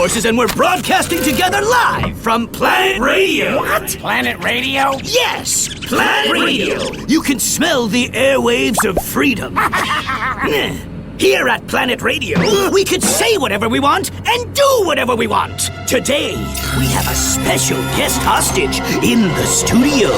forces and we're broadcasting together live from Planet Radio. What? Planet Radio? Yes, Planet Radio. You can smell the airwaves of freedom. Here at Planet Radio, we could say whatever we want and do whatever we want. Today, we have a special guest hostage in the studio.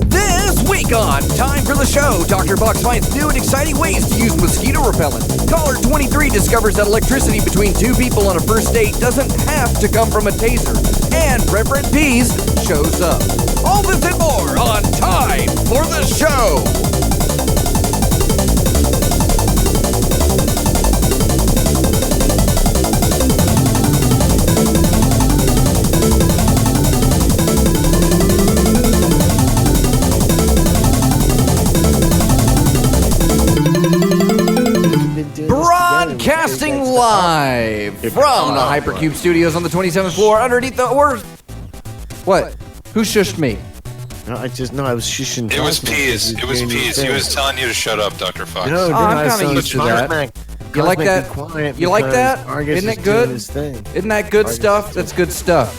This week on Time for the Show, Dr. Bucks finds new and exciting ways to use mosquito repellent. Caller 23 discovers that electricity between two people on a first date doesn't have to come from a taser. And Reverend Tease shows up. All this and more on Time for the Show. Broadcasting live from the Hypercube Studios on the 27th floor underneath the What? Who shushed me? I was shushing. It was Tease. It was Tease. He was telling you to shut up, Dr. Fox. No, I'm kind of used to that. You like that? You like that? Isn't it good? Isn't that good stuff? That's good stuff.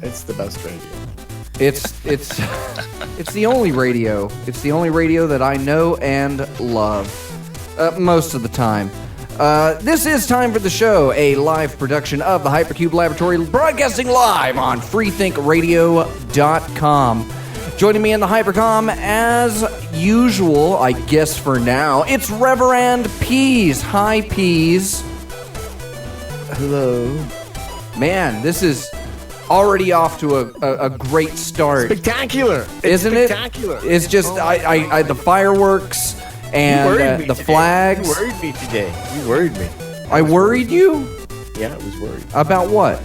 It's the best radio. It's the only radio. It's the only radio that I know and love. Most of the time. This is Time for the Show, a live production of the Hypercube Laboratory, broadcasting live on freethinkradio.com. Joining me in the Hypercom, as usual, I guess for now, it's Reverend Pease. Hi, Pease. Hello. Man, this is already off to a great start. Spectacular. Isn't it? Spectacular. It's just, the fireworks and the flags. You worried me today. You worried me. I worried you? Yeah, I was worried. About what?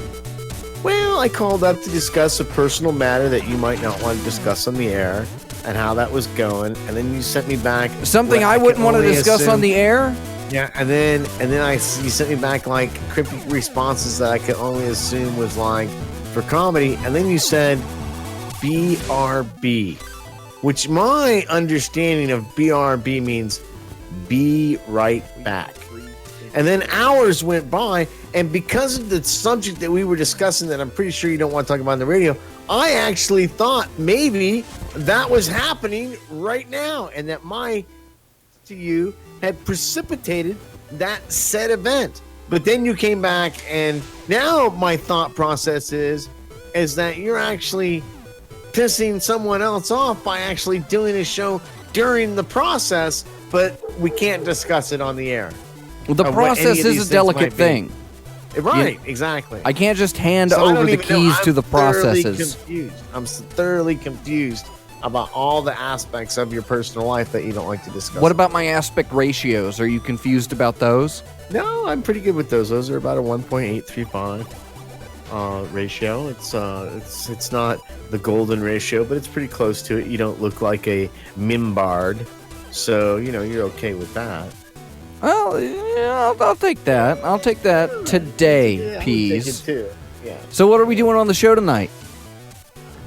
Well, I called up to discuss a personal matter that you might not want to discuss on the air and how that was going, and then you sent me back something I wouldn't want to discuss on the air? Yeah, and then you sent me back like cryptic responses that I could only assume was like for comedy, and then you said BRB, which my understanding of BRB means be right back. And then hours went by, and because of the subject that we were discussing that I'm pretty sure you don't want to talk about on the radio, I actually thought maybe that was happening right now, and that my to you had precipitated that said event. But then you came back, and now my thought process is that you're actually pissing someone else off by actually doing a show during the process, but we can't discuss it on the air. Well, the process is a delicate thing. Right, exactly. I can't just hand over the keys to the processes. I'm thoroughly confused about all the aspects of your personal life that you don't like to discuss. What about my aspect ratios? Are you confused about those? No, I'm pretty good with those. Those are about a 1.835 ratio. It's not the golden ratio, but it's pretty close to it. You don't look like a mimbard, so you're okay with that. Well, yeah, I'll take that. I'll take that today, Pease. Too. Yeah. So what are we doing on the show tonight?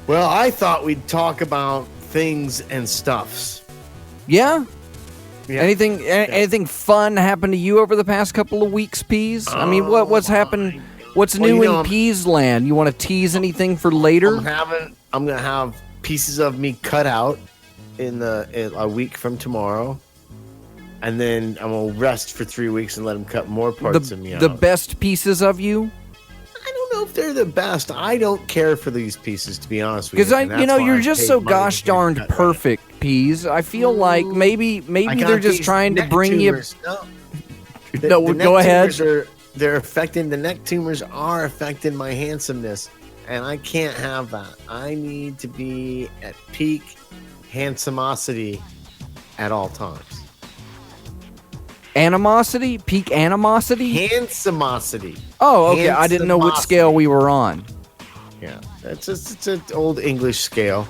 Well, I thought we'd talk about things and stuffs. Yeah? Anything fun happened to you over the past couple of weeks, Pease? I mean, what's happened? What's new in Pease land? You want to tease anything for later? I'm gonna have pieces of me cut out in a week from tomorrow. And then I'm going to rest for 3 weeks and let them cut more parts of me out. The best pieces of you? I don't know if they're the best. I don't care for these pieces, to be honest with you. Because you're just so gosh darned perfect, Pease. I feel like maybe they're just trying to bring tumors. you... No, go ahead. The neck tumors are affecting my handsomeness. And I can't have that. I need to be at peak handsomosity at all times. Animosity? Peak animosity? Handsomosity. Oh, okay. I didn't know which scale we were on. Yeah. It's an old English scale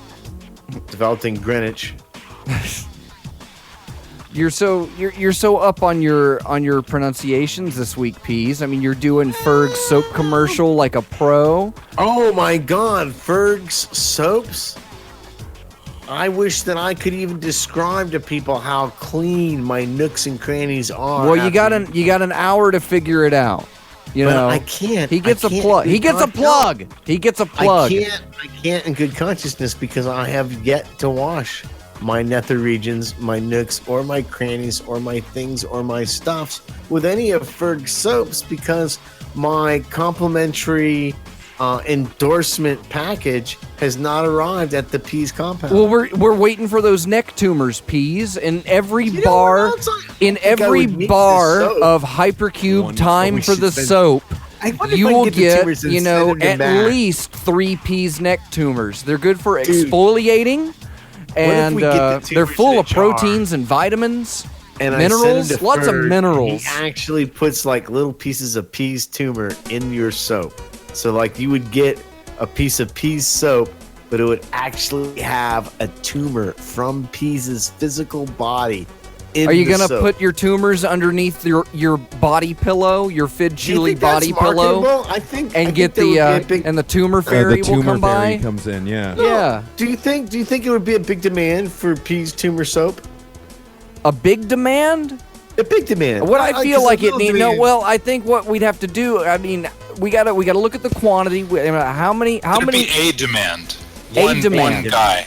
developed in Greenwich You're so up on your pronunciations this week, Peas. I mean, you're doing Ferg's soap commercial like a pro. Oh my God, Ferg's soaps. I wish that I could even describe to people how clean my nooks and crannies are. Well, you got an hour to figure it out. You know, I can't. He gets a plug. He gets a plug. He gets a plug. I can't in good consciousness because I have yet to wash my nether regions, my nooks, or my crannies, or my things, or my stuffs with any of Ferg's soaps because my complimentary endorsement package has not arrived at the Pease compound. Well, we're waiting for those neck tumors, Peas, in every You know bar, what else I in think I every would need bar the soap? of Hypercube Time for the should spend- soap. I wonder if You I can will get the get, tumors and send them at back. least 3 Peas neck tumors. They're good for Dude. exfoliating, and we get the they're tumors full in a of jar? proteins and vitamins, And I send minerals, him to lots of Ferg, minerals. He actually puts like little pieces of Pease tumor in your soap. So like you would get a piece of Pease soap, but it would actually have a tumor from Pease's physical body. Are you gonna put your tumors underneath your body pillow, your Fid Chili body pillow, I think and I get think there the would be a big, and the tumor fairy the tumor will come fairy by? comes in, yeah. Yeah, Do you think it would be a big demand for Pease tumor soap? a big demand. A big demand. What I feel 'cause like a it little need. No, demand. well, I think what we'd have to do. I mean, we gotta look at the quantity. How many? There'd be a demand. A One demand. guy.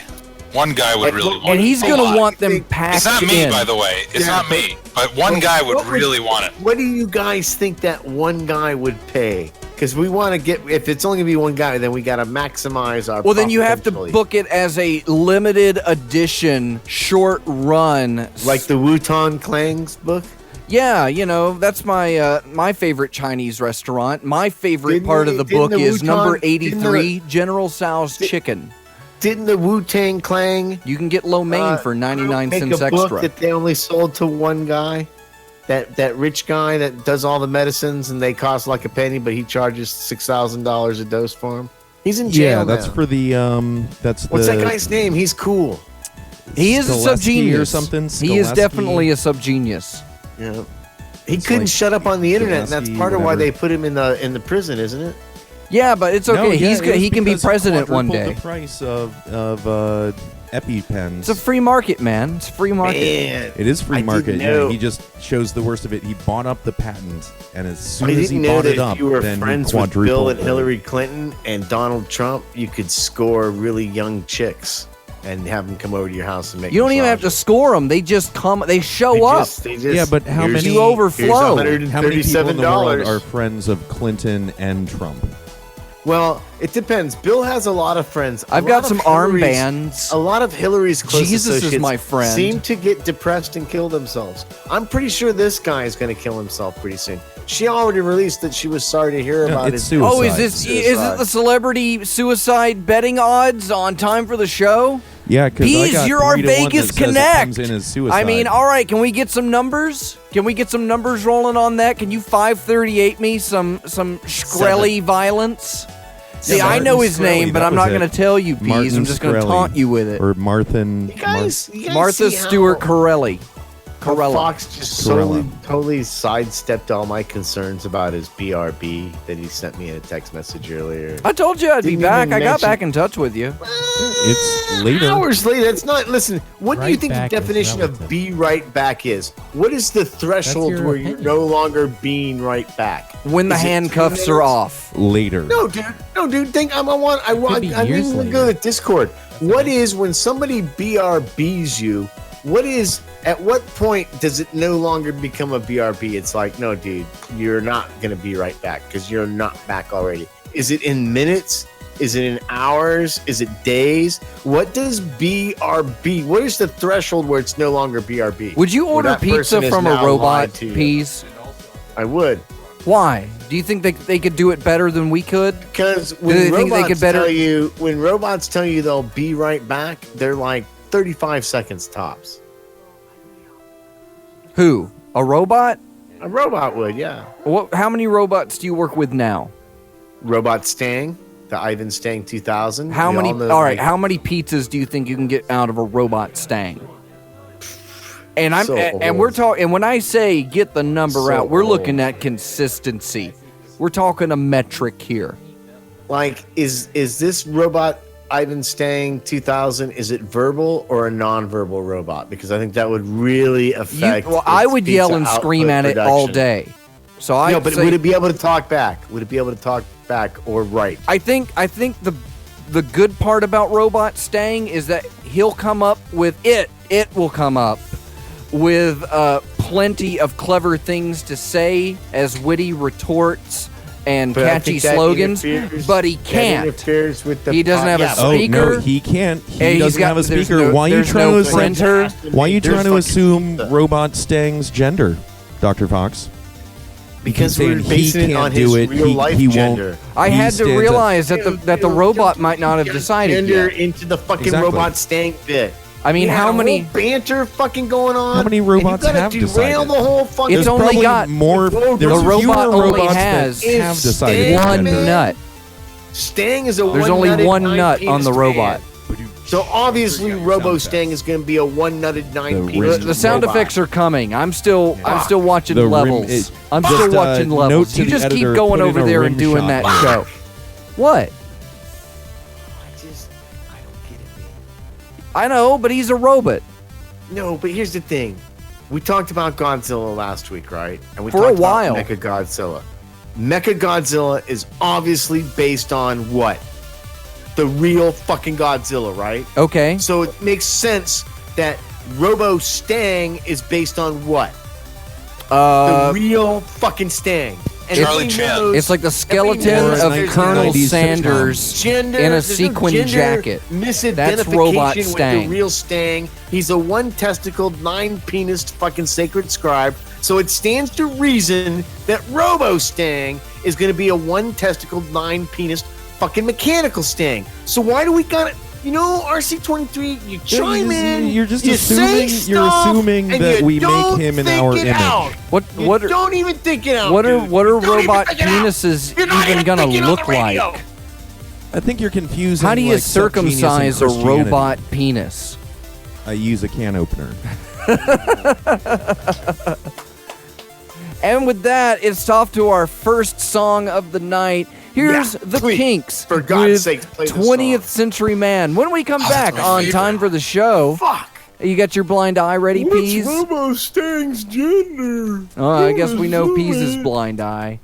One guy would really want And it. he's A gonna lot. want them packed It's not me, in. by the way. It's Yeah, not me. But one guy would really want it. What do you guys think that one guy would pay? Because we want to get, if it's only going to be one guy, then we got to maximize our Well, then you have to profitability. book it as a limited edition, short run. Like the Wutan Klang's book? Yeah, that's my my favorite Chinese restaurant. My favorite Didn't part they- of the didn't book the is Wutan- number didn't 83, General Tso's Chicken. Didn't the Wu-Tang Clang You can get lo mein for 99 make cents a book extra. that they only sold to one guy? That rich guy that does all the medicines and they cost like a penny, but he charges $6,000 a dose for them. He's in jail Yeah, that's now. for the What's that guy's name? He's cool. He is a Skoleski subgenius. or something. He is Skoleski. definitely a subgenius. Yeah. He It's couldn't like shut up on the internet, and that's Skoleski, part of why whatever. they put him in the prison, isn't it? Yeah, but it's okay. No, yeah, He's it good. was He can be because it president one quadrupled day. The price of EpiPens. It's a free market, man. It's a free market. Man, It is free I market. didn't Yeah, know. he just shows the worst of it. He bought up the patent, and as soon I as he didn't know bought that it up, if you were then friends he with Bill quadrupled and Hillary Clinton and Donald Trump, you could score really young chicks and have them come over to your house and make. You don't even have to score them. They just come. They show up. Yeah, but how many- You overflow. How many people in the world $137. are friends of Clinton and Trump? Well, it depends. Bill has a lot of friends. I've got some armbands. A lot of Hillary's close Jesus is associates my friend. seem to get depressed and kill themselves. I'm pretty sure this guy is going to kill himself pretty soon. She already released that she was sorry to hear about it's it. suicide. Oh, is it the celebrity suicide betting odds on Time for the Show? Yeah, because Peas, you're our Vegas Connect. Comes in as suicide. I mean, all right. Can we get some numbers? Can we get some numbers rolling on that? Can you 538 me some Shkreli violence? See, Yeah, I know Martin his name, Shkreli, but that I'm was not it. going to tell you, Peas. Martin I'm just going to Shkreli. taunt you with it. Or Martha. You guys Martha see how- Stewart Corelli. how Corella. Fox just totally sidestepped all my concerns about his BRB that he sent me in a text message earlier. I told you I'd be Didn't back. even I got mention- back in touch with you. It's later. Hours later. It's not. Listen, what do you Right think the back is definition of relative. be right back is? What is the threshold your where you're opinion. no longer being right back? When the Is it 2 handcuffs are minutes? off. Later. No, dude. No, dude. Think I Could be need years to later. go to Discord. What is when somebody BRBs you? At what point does it no longer become a BRB? It's like, no, dude, you're not gonna be right back because you're not back already. Is it in minutes? Is it in hours? Is it days? What does BRB? What is the threshold where it's no longer BRB? Would you Where order that person pizza is from a now robot, lied to you? Peas? I would. Why? Do you think they could do it better than we could? Because they think when they could better- when robots tell you they'll be right back, they're like 35 seconds tops. Who? A robot? A robot would, yeah. How many robots do you work with now? Robot Stang, the Ivan Stang 2000. How We many? all know, All right. like, How many pizzas do you think you can get out of a robot Stang? And we're talking. And when I say get the number out, we're looking at consistency. We're talking a metric here. Like, is this robot Ivan Stang 2000? Is it verbal or a non-verbal robot? Because I think that would really affect. I would yell and scream at it all day. So I. No, but would it be able to talk back? Would it be able to talk back or write? I think the good part about Robot Stang is that he'll come up with it. It will come up with plenty of clever things to say as witty retorts and catchy slogans, but he can't. He doesn't have a speaker. Oh, no, he can't. He doesn't have a speaker. Why are you trying to assume Robot Stang's gender, Dr. Fox? Because we're basing it on his real life gender. I had to realize that the robot might not have decided gender yet. Into the fucking Robot Stang bit. I mean, how many banter fucking going on? How many robots have decided? The whole fucking. It's only got more. The robot only has have decided one nut. Stang is a. There's only one nut on the robot. So obviously, Robo Stang is going to be a one-nutted 9-piece. The sound effects are coming. I'm still watching levels. I'm still watching levels. You just keep going over there and doing that show. What? I don't get it, man. I know, but he's a robot. No, but here's the thing. We talked about Godzilla last week, right? And we For talked a while. about Mechagodzilla. Mechagodzilla is obviously based on what? The real fucking Godzilla, right? Okay. So it makes sense that Robo Stang is based on what? The real fucking Stang. And Charlie Chan. It's like the skeleton of Colonel Sanders in a sequin jacket. That's Robot with Stang. the real Stang. He's a one-testicled, nine-penised fucking sacred scribe. So it stands to reason that Robo Stang is going to be a one-testicled, nine-penised fucking mechanical Stang. So why do we got it? You know, RC23, you chime in. You're just assuming. You're assuming that we make him in our image. Don't even think it out. What are robot penises even gonna look like? I think you're confusing. How do you like, circumcise a robot penis? I use a can opener. And with that, it's off to our first song of the night. Here's the Kinks for God's with sake, play the 20th song. Century Man. When we come back on Time for the Show, Fuck. you got your blind eye ready, Pease? Robo Stang's gender? Oh, I guess we know Pease's blind eye.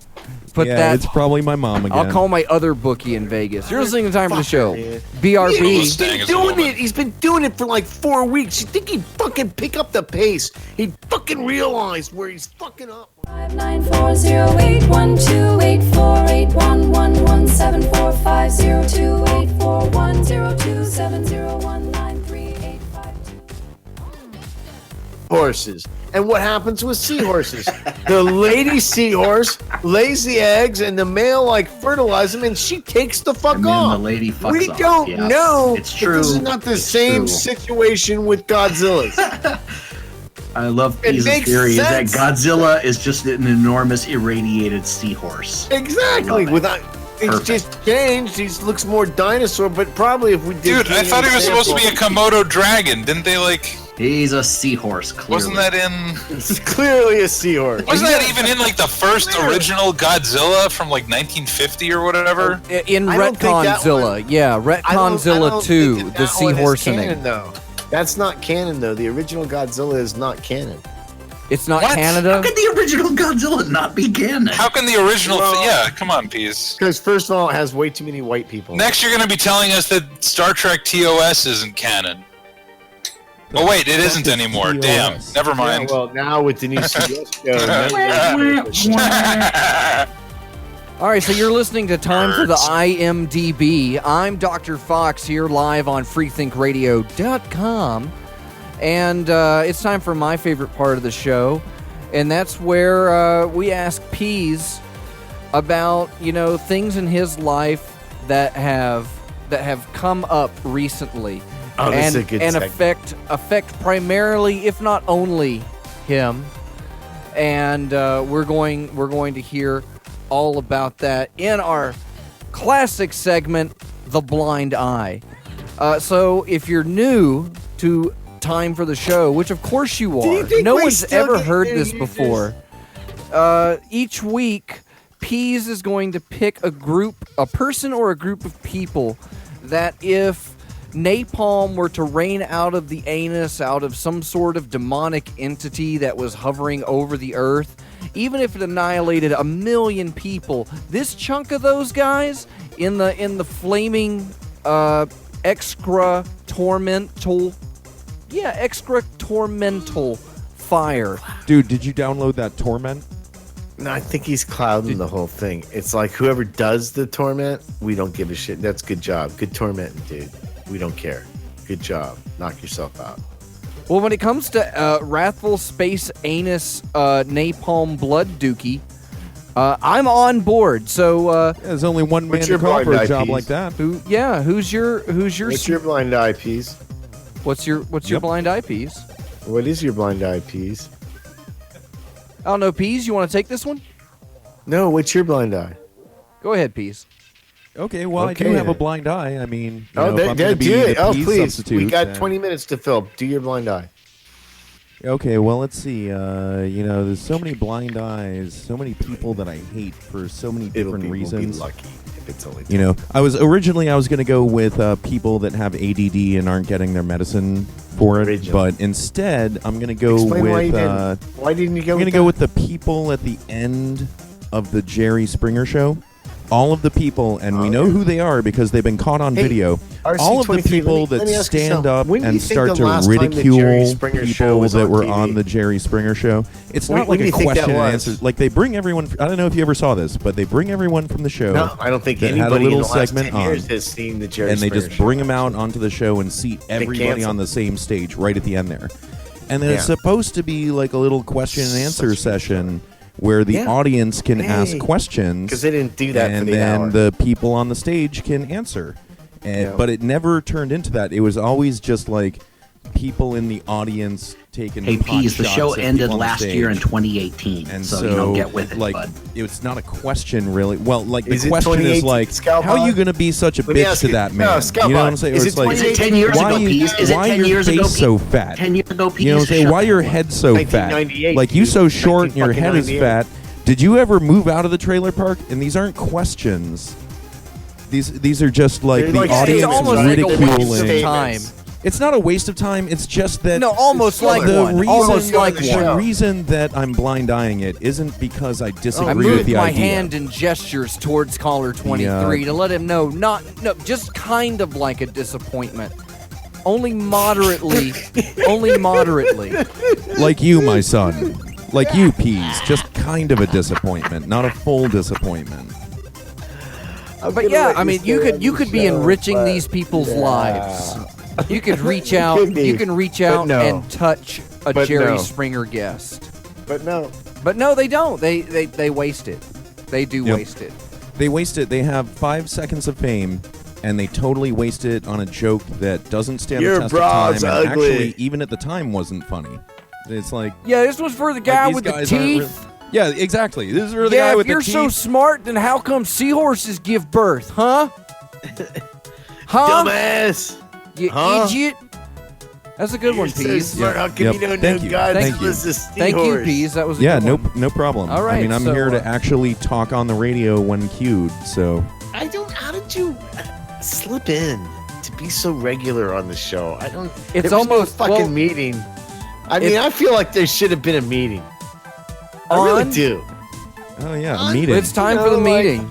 It's probably my mom again. I'll call my other bookie in Vegas. You're listening to Time for the Show. BRB. He's been doing it. He's been doing it for like 4 weeks. You think he'd fucking pick up the pace? He'd fucking realize where he's fucking up. 594081174502102841027019385. Horses. And what happens with seahorses? The lady seahorse lays the eggs, and the male like fertilizes them, and she takes the fuck And then off. the lady fucks we off, don't yeah. know. It's true. This is not the It's same true. situation with Godzilla's. I love It Tease's makes theory sense. is that Godzilla is just an enormous irradiated seahorse. Exactly. I love it. Without it's Perfect. just changed. He looks more dinosaur, but probably if we did. Dude, I thought he was supposed to be a Komodo dragon. Didn't they like? He's a seahorse, clearly. Wasn't that in? It's clearly a seahorse. Wasn't that even in like the first original Godzilla from like 1950 or whatever? In I don't think that Retconzilla. Yeah, I don't Retconzilla 2, think the that one is seahorsening. canon, though. That's not canon, though. The original Godzilla is not canon. It's not What? Canada? How could the original Godzilla not be canon? How can the original? Well- Yeah, come on, Pease. Because first of all, it has way too many white people. Next, you're going to be telling us that Star Trek TOS isn't canon. Oh wait, it isn't anymore. TOS. Damn. Never Yeah, mind. well, now with the new CBS show. All right, so you're listening to Time for the IMDb. I'm Dr. Fox here live on freethinkradio.com. And it's time for my favorite part of the show. And that's where we ask Pease about, things in his life that have come up recently. Oh, this is a good and segment. affect primarily, if not only, him. And we're going to hear all about that in our classic segment, The Blind Eye. So if you're new to time for the show, which of course you Do you are. think No we one's still ever get heard new this users? before. Each week, Pease is going to pick a person or a group of people that if napalm were to rain out of the anus, out of some sort of demonic entity that was hovering over the earth, even if it annihilated 1 million people, this chunk of those guys in the flaming excretormental fire. Dude, did you download that Torment? No, I think he's clouding the whole thing. It's like whoever does the torment, we don't give a shit. That's good job. Good tormenting, dude. We don't care. Good job. Knock yourself out. Well, when it comes to wrathful space anus napalm blood dookie, I'm on board. So There's only one man What's to your call for blind a eye job piece? like that. who's your What's your blind eye piece? what's your Yep. blind eye piece? What is your blind eye piece? I don't know, Pease. You want to take this one? No, what's your blind eye? Go ahead, Pease. Okay, well, I Okay, do have a then. blind eye. I mean, Oh, if I'm do gonna be it. the Oh, peas please. substitute, We got then- 20 minutes to fill. Do your blind eye. Okay, well, let's see. There's so many blind eyes, so many people that I hate for so many different We'll reasons. be lucky if it's only You know, I was going to go with people that have ADD and aren't getting their medicine for it, Original. but instead I'm going to go Explain why you with didn't. Why didn't you go I'm going to with go that? with the people at the end of the Jerry Springer show. All of the people, and we know who they are because they've been caught on Hey, video. All of the RC23, people let me that ask you stand something. up When do you and think start the to last time the ridicule Jerry Springer show people was that on were TV? on the Jerry Springer show. It's When- not when like do a you think that question and was? answer. Like they bring everyone. I don't know if you ever saw this, but they bring everyone from the show. No, I don't think that anybody had a little in the last segment 10 years on, has seen the Jerry and they Springer just show. bring them out onto the show and seat everybody cancel. on the same stage right at the end there. And then Yeah. it's supposed to be like a little question and answer session where the Yeah. audience can ask Hey. questions. Because they didn't do that and for the then hour. the people on the stage can answer. And, Yeah. But it never turned into that. It was always just like people in the audience taking Hey, pot Pease, the shots show at ended people on the last year in stage. 2018, And so, so, you know, get with it, like, bud. it's not a question, really. Well, like, Is the it question is, 2018 like, Scalp how are you Pod? going to be such a Let me bitch ask to you- that no, man? Scalp You know what I'm Pod. saying? Is Or it it's like, 2018? Is it 10 years why ago, you- Pease? Is it why 10 your years ago, face Pease? so fat? 10 years ago, Pease? You know what I'm saying? Shut Why the your fuck head up. so fat? 1998, Like, you dude. so short and your head is 1998. fat. Did you ever move out of the trailer park? And these aren't questions. These are just like They're the like audience It's almost like a waste ridiculing. of time. It's not a waste of time. It's just that No, almost like the one. reason, Almost like the one. reason that I'm blind eyeing it isn't because I disagree I with moved the my idea. hand in gestures towards caller 23 to let him know, just kind of like a disappointment. Only moderately, only moderately. Like you, my son. Like you, Peas. Just kind of a disappointment, not a full disappointment. But yeah, I mean, you could be enriching these people's lives. You could reach out. Could be, You can reach but out no. and touch a But Jerry no. Springer guest. But no. But no, they don't. They waste it. They do Yep. waste it. They waste it. They have 5 seconds of fame, and they totally waste it on a joke that doesn't stand Your the test of time, bra's and ugly. actually, even at the time, wasn't funny. It's like, Yeah, this was for the guy these with the guys aren't teeth. yeah, exactly. This is for the Yeah, guy if with you're the teeth. so smart, then how come seahorses give birth, huh? Huh? Dumbass. You Huh? idiot. That's a good one, You're so Pease. smart. How come Yep. you don't Thank know you. God Thank you. was a Thank you, seahorse? Pease. That was a Yeah, good one. no problem. All right, I mean, I'm so, here to actually talk on the radio when cued. So I don't. How did you slip in to be so regular on the show? I don't. It's there was no almost- fucking well, meeting. I mean, if- I feel like there should have been a meeting. I really On- do. oh yeah, a meeting. It's time You for the know, like- meeting.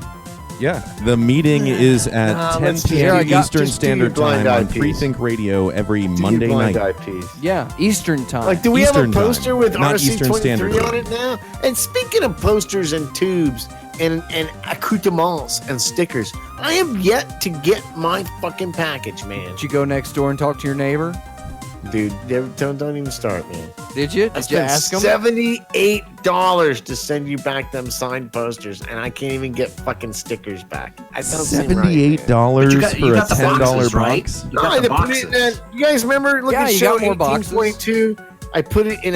Yeah, the meeting is at Nah, 10 let's just p.m. do- Eastern just do your Standard blind Time eye on piece. Freethink Radio every Do your Monday blind night. eye piece. Yeah, Eastern time. Like, do we Eastern have a poster time, with not Eastern Standard RC23 on Time. it now? And speaking of posters and tubes and accoutrements and stickers, I am yet to get my fucking package, man. Did you go next door and talk to your neighbor? Dude, don't even start, man. Did you? I Did you spent ask him? $78 to send you back them signed posters, and I can't even get fucking stickers back. I don't seem right, man. $78 But you got for a the $10 boxes, right? box. You No, got I the had to put it in boxes. that. You guys remember? Look Yeah, at you show got more boxes. 18.2. I put it in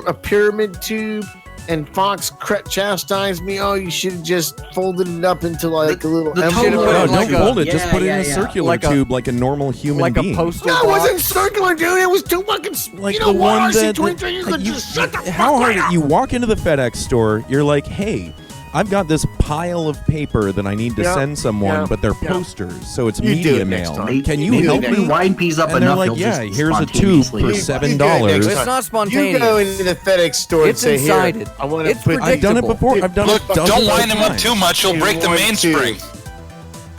a pyramid tube, and Fox chastised me. Oh, you should have just folded it up into like a little the envelope. Toblerone, No, like don't fold it. yeah, Just put it in a yeah. circular tube like a normal human like being. a postal No, it box. wasn't circular, dude. It was too fucking. Like you know the what? one that RC23, you could just shut the how fuck hard up. you walk into the FedEx store, you're like, hey, I've got this pile of paper that I need to Yeah, send someone, yeah, but they're yeah. posters, so it's You do media it next mail. time. Can you Maybe help next me? Wind peas up And they're enough, like, he'll yeah, just here's a tube spontaneously for do it. $7. It's time. not You spontaneous. go into the FedEx store and It's say, insided. "Here, I want to It's put." I've done it predictable. before. I've done Look, it dozens Don't of wind him up times. too much. You'll In break the one mainspring.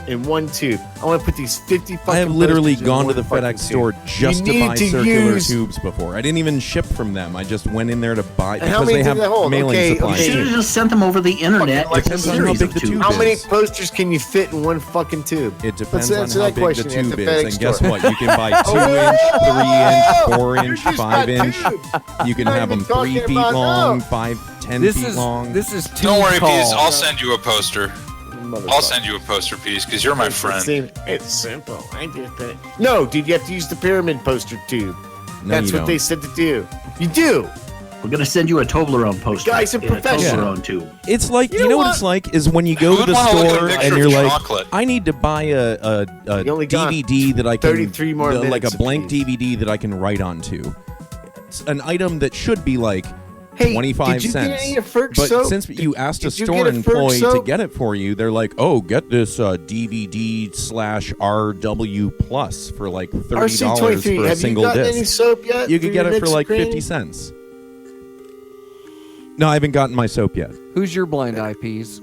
in one tube. I want to put these 50 fucking I have literally posters in gone to one the fucking FedEx store tube. just You to need buy to circular use- tubes before. I didn't even ship from them. I just went in there to buy And how because many they did have they hold? mailing Okay, supplies. You okay. should have just sent them over the internet. Like, It's a depends on how series big of the tube tubes. How many is. posters can you fit in one fucking tube? It depends Let's on answer how that big the question at tube the is. FedEx And guess store. what? You can buy 2-inch, 3-inch, 4-inch, 5-inch. You can Not have them even 3 talking feet about- long, no. 10 This feet is long. too Don't worry, call. Pease. I'll send you a poster. I'll send you a poster, Pease, because you're my friend. It's simple. I just put it. No, dude, you have to use the pyramid poster tube. No, That's you what they don't. said to do. You do. We're gonna send you a Toblerone poster. guy's a in professional. Toblerone tube. It's like You you know know what what? it's like is when you go to Who'd the wanna look at a store picture and of you're like, chocolate? I need to buy a You only got DVD that I can 33 more like minutes a blank apiece. DVD that I can write onto. It's an item that should be like Hey, 25 did you cents. get any of Ferg's But soap? since you asked a Did you store get a Ferg employee to soap? get it for you, they're like, "Oh, get this DVD/RW Plus for like $30 RC23, for a have single you gotten any disc." soap yet? You could your get it for Nix like cream? 50 cents. No, I haven't gotten my soap yet. Who's your blind eye, Pease?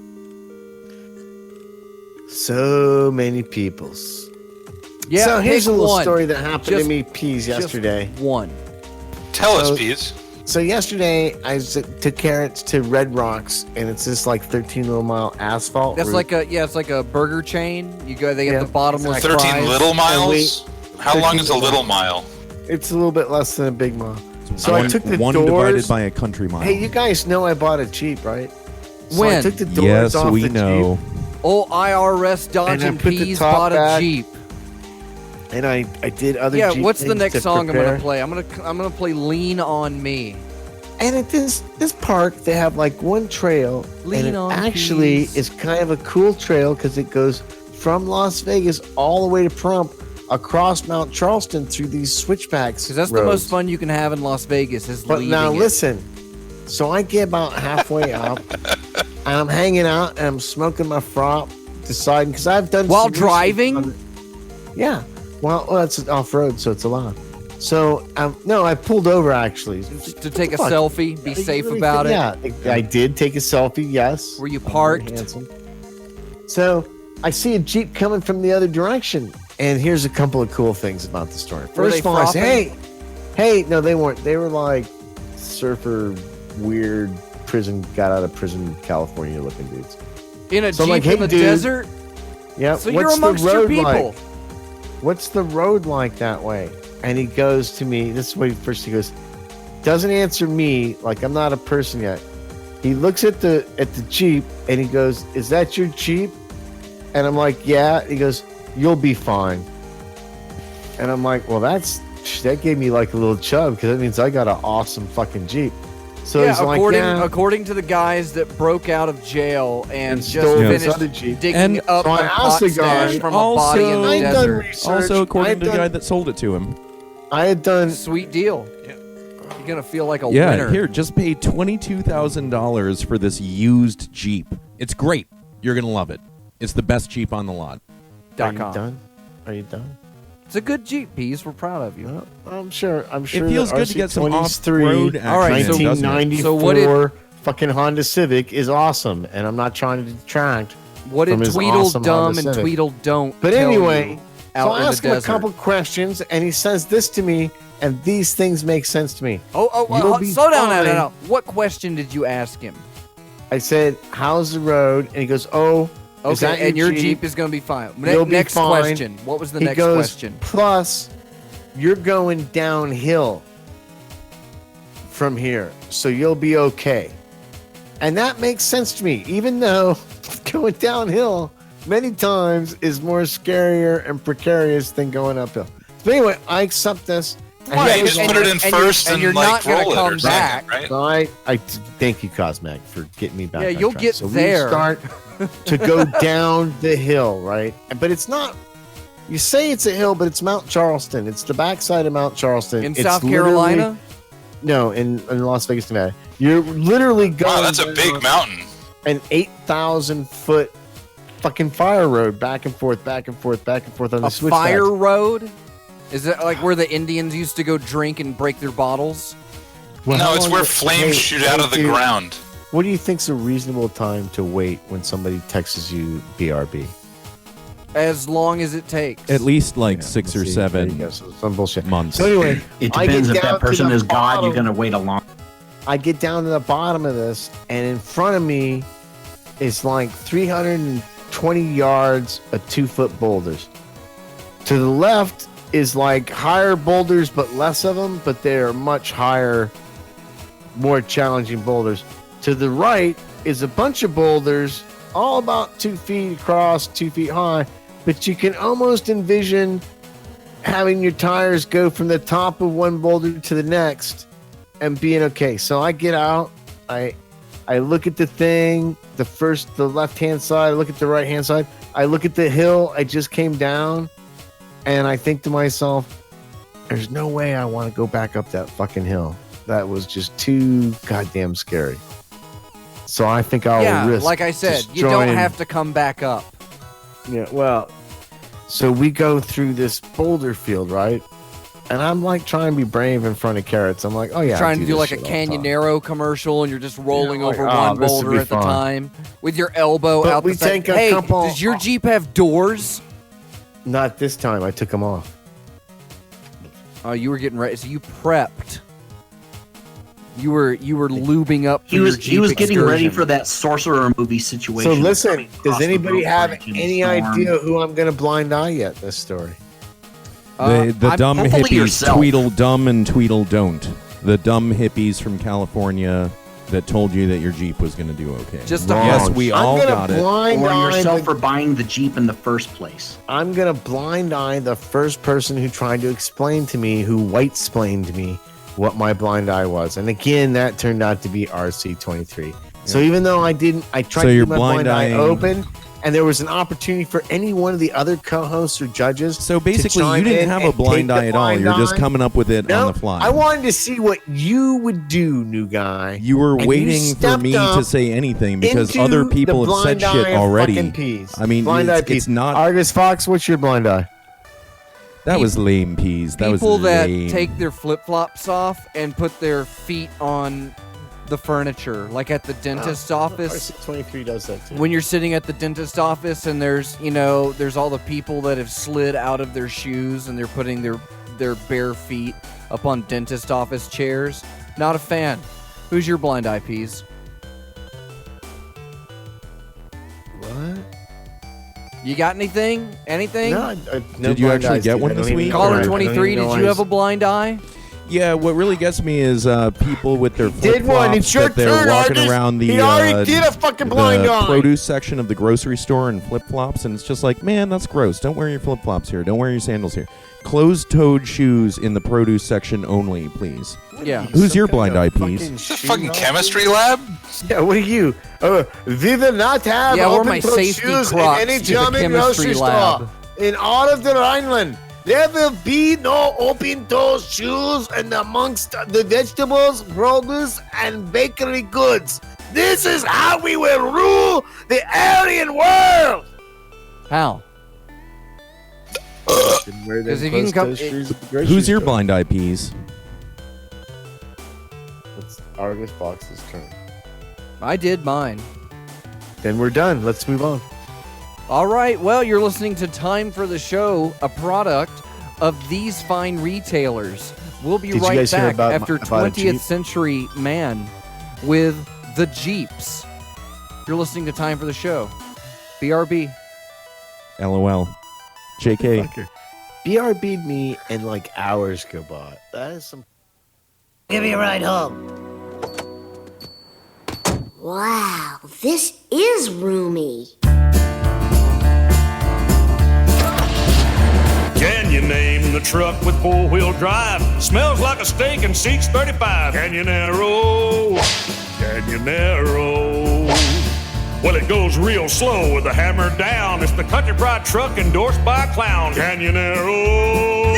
So many peoples. Yeah, so here's pick a little one. story that happened Just- to me, Peas, Just yesterday. one. Tell us, So- Pease. So yesterday, I took carrots to Red Rocks, and it's this like 13 little mile asphalt. That's route. it's like a burger chain. You go, they Yeah, have the bottomless exactly. 13 fries. little miles? we- How long 13 is a little mile? It's a little bit less than a big mile. So one, I took the one doors. divided by a country mile. Hey, you guys know I bought a Jeep, right? So I When? took the doors Yes, off we the know. Oh, IRS And I dodging put the Pease top bought a back. Jeep. Jeep, and I did other. Yeah, Jeep what's the things next to song prepare. I'm gonna play? I'm gonna play "Lean on Me." And at this park, they have like one trail, Lean and it on, actually please. is kind of a cool trail because it goes from Las Vegas all the way to Pahrump, across Mount Charleston through these switchbacks. Because that's the roads. most fun you can have in Las Vegas is But leaving now it. listen, so I get about halfway up, and I'm hanging out, and I'm smoking my frop, deciding because I've done While some research driving? on- Yeah, well, it's off road, so it's allowed. So no, I pulled over actually to take a What the fuck? selfie, be You safe really about it. Yeah, I did take a selfie. Yes. Were you I'm very parked? handsome. So I see a Jeep coming from the other direction, and here's a couple of cool things about the story. Were First they of all, I say, frothing? hey, no, they weren't. They were like surfer, weird prison, got out of prison, California looking dudes. In a So I'm Jeep like, hey, in the dude. desert? Yeah. So you're amongst your people. What's the road like that way? And he goes to me, this is what he goes, doesn't answer me like I'm not a person yet. He looks at the Jeep and he goes, is that your Jeep? And I'm like, yeah. He goes, you'll be fine. And I'm like, well, that gave me like a little chub because that means I got an awesome fucking Jeep. So Yeah, he's like, yeah. according to the guys that broke out of jail and And just stole this finished other Jeep. digging And up so I a asked pot the guy- stash from a body in the Also- I'd done desert. research. Also, according I to the had guy done- that sold it to him. I had done Sweet deal. You're gonna feel like a Yeah, winner. here, just pay $22,000 for this used Jeep. It's great. You're gonna love it. It's the best Jeep on the lot. Are you .com. done? Are you done? It's a good Jeep piece. We're proud of you. Well, I'm sure. It feels that good to get some RC23 off-road action. All right, so- doesn't it? 1994 So what did- fucking Honda Civic is awesome, and I'm not trying to detract. What did from his Tweedledum awesome Honda and Civic. Tweedledum But tell anyway, you so out I in asked the him a desert? couple questions, and he says this to me, and these things make sense to me. You'll be Slow down now, fine. now. What question did you ask him? I said, "How's the road?" And he goes, "Oh, is Okay, that and your Jeep is going to be fine. You'll be Next fine. question. What was the He next goes, question? Plus, you're going downhill from here, so you'll be okay. And that makes sense to me, even though going downhill many times is more scarier and precarious than going uphill. But anyway, I accept this. Why? You just put it in first and you're not like gonna roll it come or something, back. right? So I thank you, Cosmac, for getting me back. Yeah, on you'll track. get so there. We start to go down the hill, right? But it's not. You say it's a hill, but it's Mount Charleston. It's the backside of Mount Charleston. In It's South literally- Carolina? No, in Las Vegas, Nevada. You're literally going. Wow, that's a big mountain. An 8,000-foot fucking fire road, back and forth, back and forth, back and forth on the A switchbacks. fire road? Is it like where the Indians used to go drink and break their bottles? Well, how No, it's long where does- flames hey, shoot out of the dude, ground. What do you think's a reasonable time to wait when somebody texts you BRB? As long as it takes. At least like Yeah, 6 or let's see. There you 7 go. So some bullshit. months. So anyway, It I depends get if down that to person the is God. You're bottom. going to wait a long. I get down to the bottom of this, and in front of me is like 320 yards of 2-foot boulders. To the left is like higher boulders, but less of them, but they're much higher, more challenging boulders. To the right is a bunch of boulders, all about 2 feet across, 2 feet high, but you can almost envision having your tires go from the top of one boulder to the next and being okay. So I get out, I look at the thing, the left-hand side, I look at the right-hand side, I look at the hill I just came down, and I think to myself, there's no way I want to go back up that fucking hill. That was just too goddamn scary. So I think I'll risk. like I said, you don't destroying- have to come back up. Yeah, well, so we go through this boulder field, right? And I'm like trying to be brave in front of carrots. I'm like, oh yeah, Trying I to do this like a shit all the time. Canyonero commercial, and you're just rolling Yeah, like, over oh, one this would boulder be at the fun. time with your elbow But out we the side. take a Hey, couple- does your Jeep have doors? Not this time. I took them off. Oh, you were getting ready. So you prepped. You were lubing up. For He was your Jeep he was getting ready excursion. for that sorcerer movie situation. So listen, coming across does the anybody road have bridge in the any storm. idea who I'm going to blind eye yet? This story. The I'm- dumb hopefully hippies, yourself. Tweedledum and Tweedledon't. The dumb hippies from California that told you that your Jeep was going to do okay. Just a yes, hunch. we I'm all gonna got it. blind Or eye yourself the- for buying the Jeep in the first place. I'm going to blind eye the first person who tried to explain to me, who white-splained to me what my blind eye was. And again, that turned out to be RC23. So even though I tried So to you're keep my blind eye blind-eyeing- open, and there was an opportunity for any one of the other co-hosts or judges. So basically, to chime you didn't in have a and blind take the eye at all. blind You're just eye. coming up with it No, on the fly. I wanted to see what you would do, new guy. You were And you waiting for stepped me up to say anything because into other the people have said blind shit eye of already. fucking peas. I mean, blind eye it's peas. not. Argus Fox, what's your blind eye? That was lame, peas. That was People that lame. take their flip flops off and put their feet on the furniture, like at the dentist's office. RC23 does that too. When you're sitting at the dentist office and there's all the people that have slid out of their shoes and they're putting their bare feet up on dentist office chairs. Not a fan. Who's your blind eye, Peas? What? You got anything? Anything? No, no Did you blind actually eyes, get dude. one I this don't even week? know Caller why. I don't 23, even know did why you it's- have a blind eye? Yeah, what really gets me is people with their Did one. flip-flops It's your that they're turn, walking Argus. around the He already did a fucking blind the eye. produce section of the grocery store in flip-flops, and it's just like, man, that's gross. Don't wear your flip-flops here. Don't wear your sandals here. Closed-toed shoes in the produce section only, please. Yeah. Who's your Some kind blind of eye, Peas? fucking It's a shoe fucking dog? chemistry lab? Yeah, what are you? We will not have Yeah, we're open my toe safety shoes in Crocs any to the German chemistry grocery lab. store in all of the Rhineland. There will be no open toe shoes and amongst the vegetables, produce, and bakery goods. This is how we will rule the Aryan world. How? Because if you can come, Who's your blind eye, Peas? It's Argus Fox's turn. I did mine. Then we're done. Let's move on. All right. Well, you're listening to Time for the Show, a product of these fine retailers. We'll be Did you right guys hear back about after about a 20th Jeep? Century Man with the Jeeps. You're listening to Time for the Show. BRB. LOL. JK. BRB'd me and like hours go by. That is some. Give me a ride home. Wow, this is roomy. Can you name the a truck with four-wheel drive. Smells like a steak and seats 35. Canyonero, Canyonero. Well, it goes real slow with the hammer down. It's the country pride truck endorsed by a clown. Canyonero,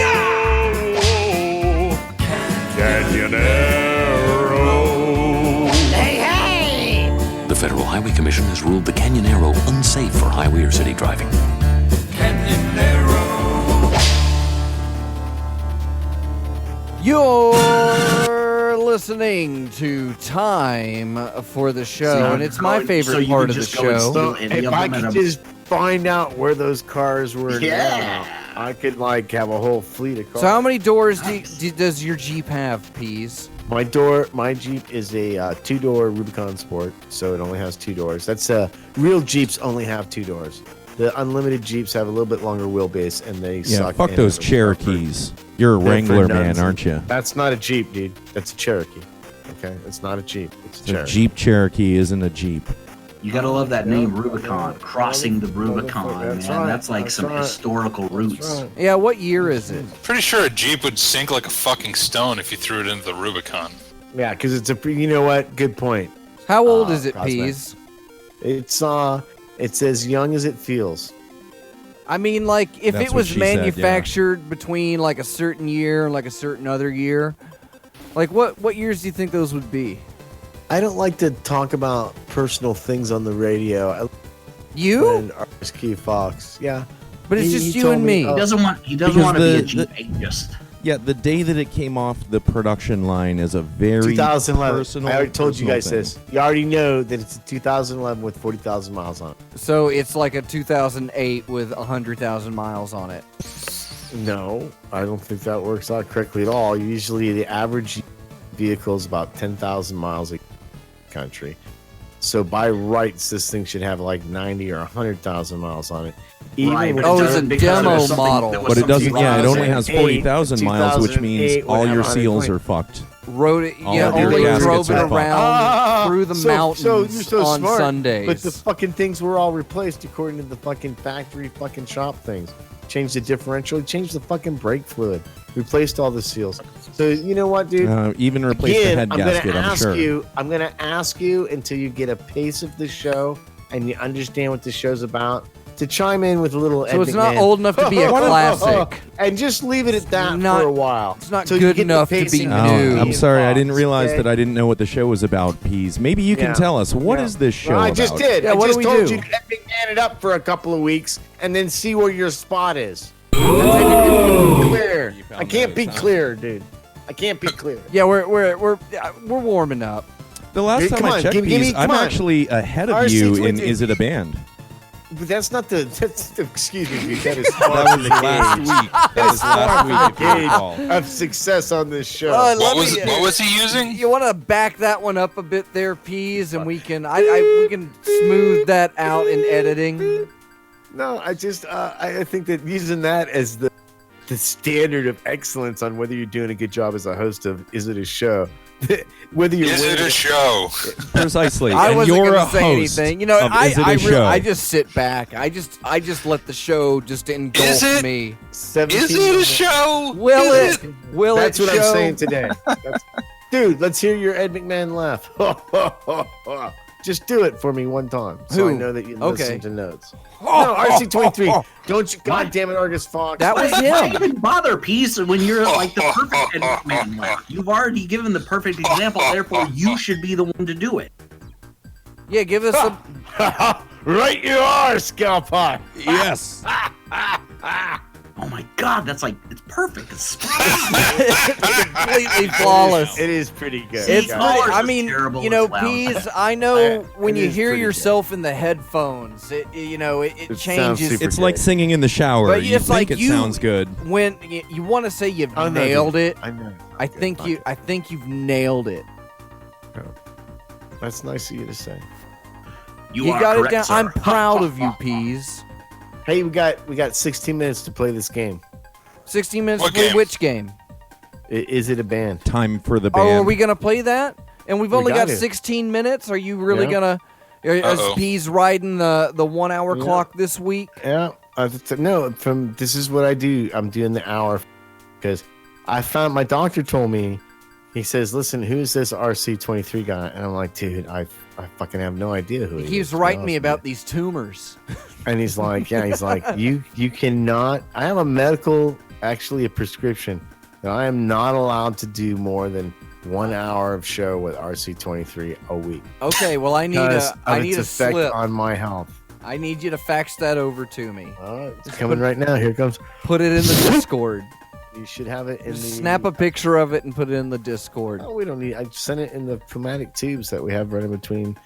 Canyonero. Hey, hey! The Federal Highway Commission has ruled the Canyonero unsafe for highway or city driving. You're listening to Time for the Show, and it's my favorite part of the show. So if I could just find out where those cars were now, I could have a whole fleet of cars. So how many doors does your Jeep have, Peas? My Jeep is a two-door Rubicon Sport, so it only has two doors. That's real Jeeps only have two doors. The unlimited Jeeps have a little bit longer wheelbase, and they suck. Fuck those Cherokees. You're a Wrangler man, aren't you? That's not a Jeep, dude. That's a Cherokee. Okay, it's not a Jeep. It's a Cherokee. Jeep Cherokee isn't a Jeep. You gotta love that name, Rubicon. Crossing the Rubicon, man. That's like some historical roots. Right. Yeah, what year is it? Pretty sure a Jeep would sink like a fucking stone if you threw it into the Rubicon. Yeah, because it's a. You know what? Good point. How old is it, Cosmo. Peas? It's as young as it feels. I mean, like, if That's it what was she said, manufactured between like a certain year and like a certain other year, like what years do you think those would be? I don't like to talk about personal things on the radio. You? RSQ Fox, yeah. But it's just you told and me. He doesn't want to Because be a Jeep ageist. Yeah, the day that it came off the production line is a very 2011. personal. I already told you guys thing. this. You already know that it's a 2011 with 40,000 miles on it. So it's like a 2008 with 100,000 miles on it. No, I don't think that works out correctly at all. Usually the average vehicle is about 10,000 miles a country. So by rights, this thing should have like 90 or 100,000 miles on it. Right, when but it's a demo model. But it doesn't. Yeah, it only has 2008, 40,000 miles, which means 2008 all would your have seals 120. are fucked. Rode it, All yeah, of your only gaskets drove it are fucked. around through the mountains so you're so on smart, Sundays. But the fucking things were all replaced according to the fucking factory fucking shop things. Changed the differential, changed the fucking brake fluid, replaced all the seals. So you know what, dude? Even replace the head gasket, I'm sure. I'm gonna ask you until you get a pace of the show and you understand what the show's about, to chime in with a little. So it's not old enough to be a classic. And just leave it at that for a while. It's not till you good get the enough to be pacing new. of I'm sorry, I Fox, didn't realize okay? that I didn't know what the show was about, Peas. Maybe you can Yeah. tell us. What is this show Well, I about? just did. Yeah, I what just do we told do? you to epic man it up for a couple of weeks and then see where your spot is. Clear. I can't be clear, dude. I can't be clear. Yeah, we're warming up. The last time Come I on, checked, give me- Peas, come I'm on. actually ahead of RC you in 22. Is It a Band? But that's not the. Excuse me, dude. That is That was last week. That was last week, if you recall. of success on this show. What was he using? You want to back that one up a bit there, Peas, and we can we can smooth that out in editing. No, I just I think that using that as the standard of excellence on whether you're doing a good job as a host of Is It a Show, whether you're Is it a show? Precisely. I and wasn't you're gonna a say host anything. You know, of Is It a Show. I just sit back. I just let the show just engulf Is it? me. 17 Is it a show? Will Is it? Will That's it what show? I'm saying today. Dude, let's hear your Ed McMahon laugh. Just do it for me one time, so I Who? know that you Okay. listen to notes. No, RC23. Don't you? God damn it, Argus Fox. That was Why him. even bother, Peace, when you're like the perfect man left? You've already given the perfect example, therefore you should be the one to do it. Yeah, give us a. Right, you are, Scalpot. Yes. Oh my God, that's like it's perfect. It's completely flawless. It is pretty good. It's See, pretty. ours I is mean, terrible you know, as well. Peas. I know when it you is hear pretty yourself in the headphones, it It sounds changes. super It's like good. singing in the shower. But You it's think like it you- sounds good. When you want to say you've Oh, no, nailed dude. it, I know. I think you've nailed it. That's nice of you to say. You are got it correct, down. sir. I'm proud of you, Peas. Hey, we got 16 minutes to play this game. 16 minutes What to play game? which game? Is it a band? Time for the Oh, band. are we gonna play that? And we've only got got to. 16 minutes. Are you really Yeah. gonna? Is Uh-oh. Peas riding the 1 hour Yeah. clock this week? Yeah. No. This is what I do. I'm doing the hour because I found my doctor told me, he says, listen, who's this RC23 guy? And I'm like, dude, I fucking have no idea who he is. He keeps writing me about these tumors. And he's like, you cannot, I have a prescription that I am not allowed to do more than 1 hour of show with RC23 a week. Okay, well, I need a effect slip on my health. I need you to fax that over to me. All right, it's coming right now. Here it comes. Put it in the Discord. You should have it in Snap a picture of it and put it in the Discord. Oh, we don't need. I sent it in the pneumatic tubes that we have running between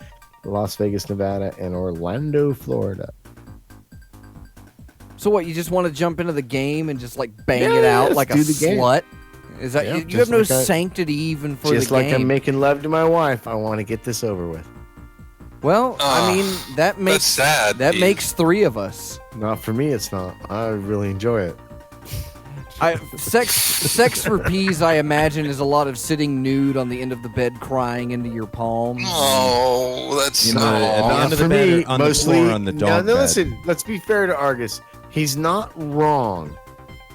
Las Vegas, Nevada, and Orlando, Florida. So what? You just want to jump into the game and just like bang it out like a slut? Is that you have no sanctity even for the game? Just like I'm making love to my wife, I want to get this over with. Well, I mean that makes sad. That makes 3 of us. Not for me, it's not. I really enjoy it. Sex for Peas, I imagine, is a lot of sitting nude on the end of the bed, crying into your palms. Oh, that's at the end of the bed, on the floor, on the dog bed. Listen, let's be fair to Argus. He's not wrong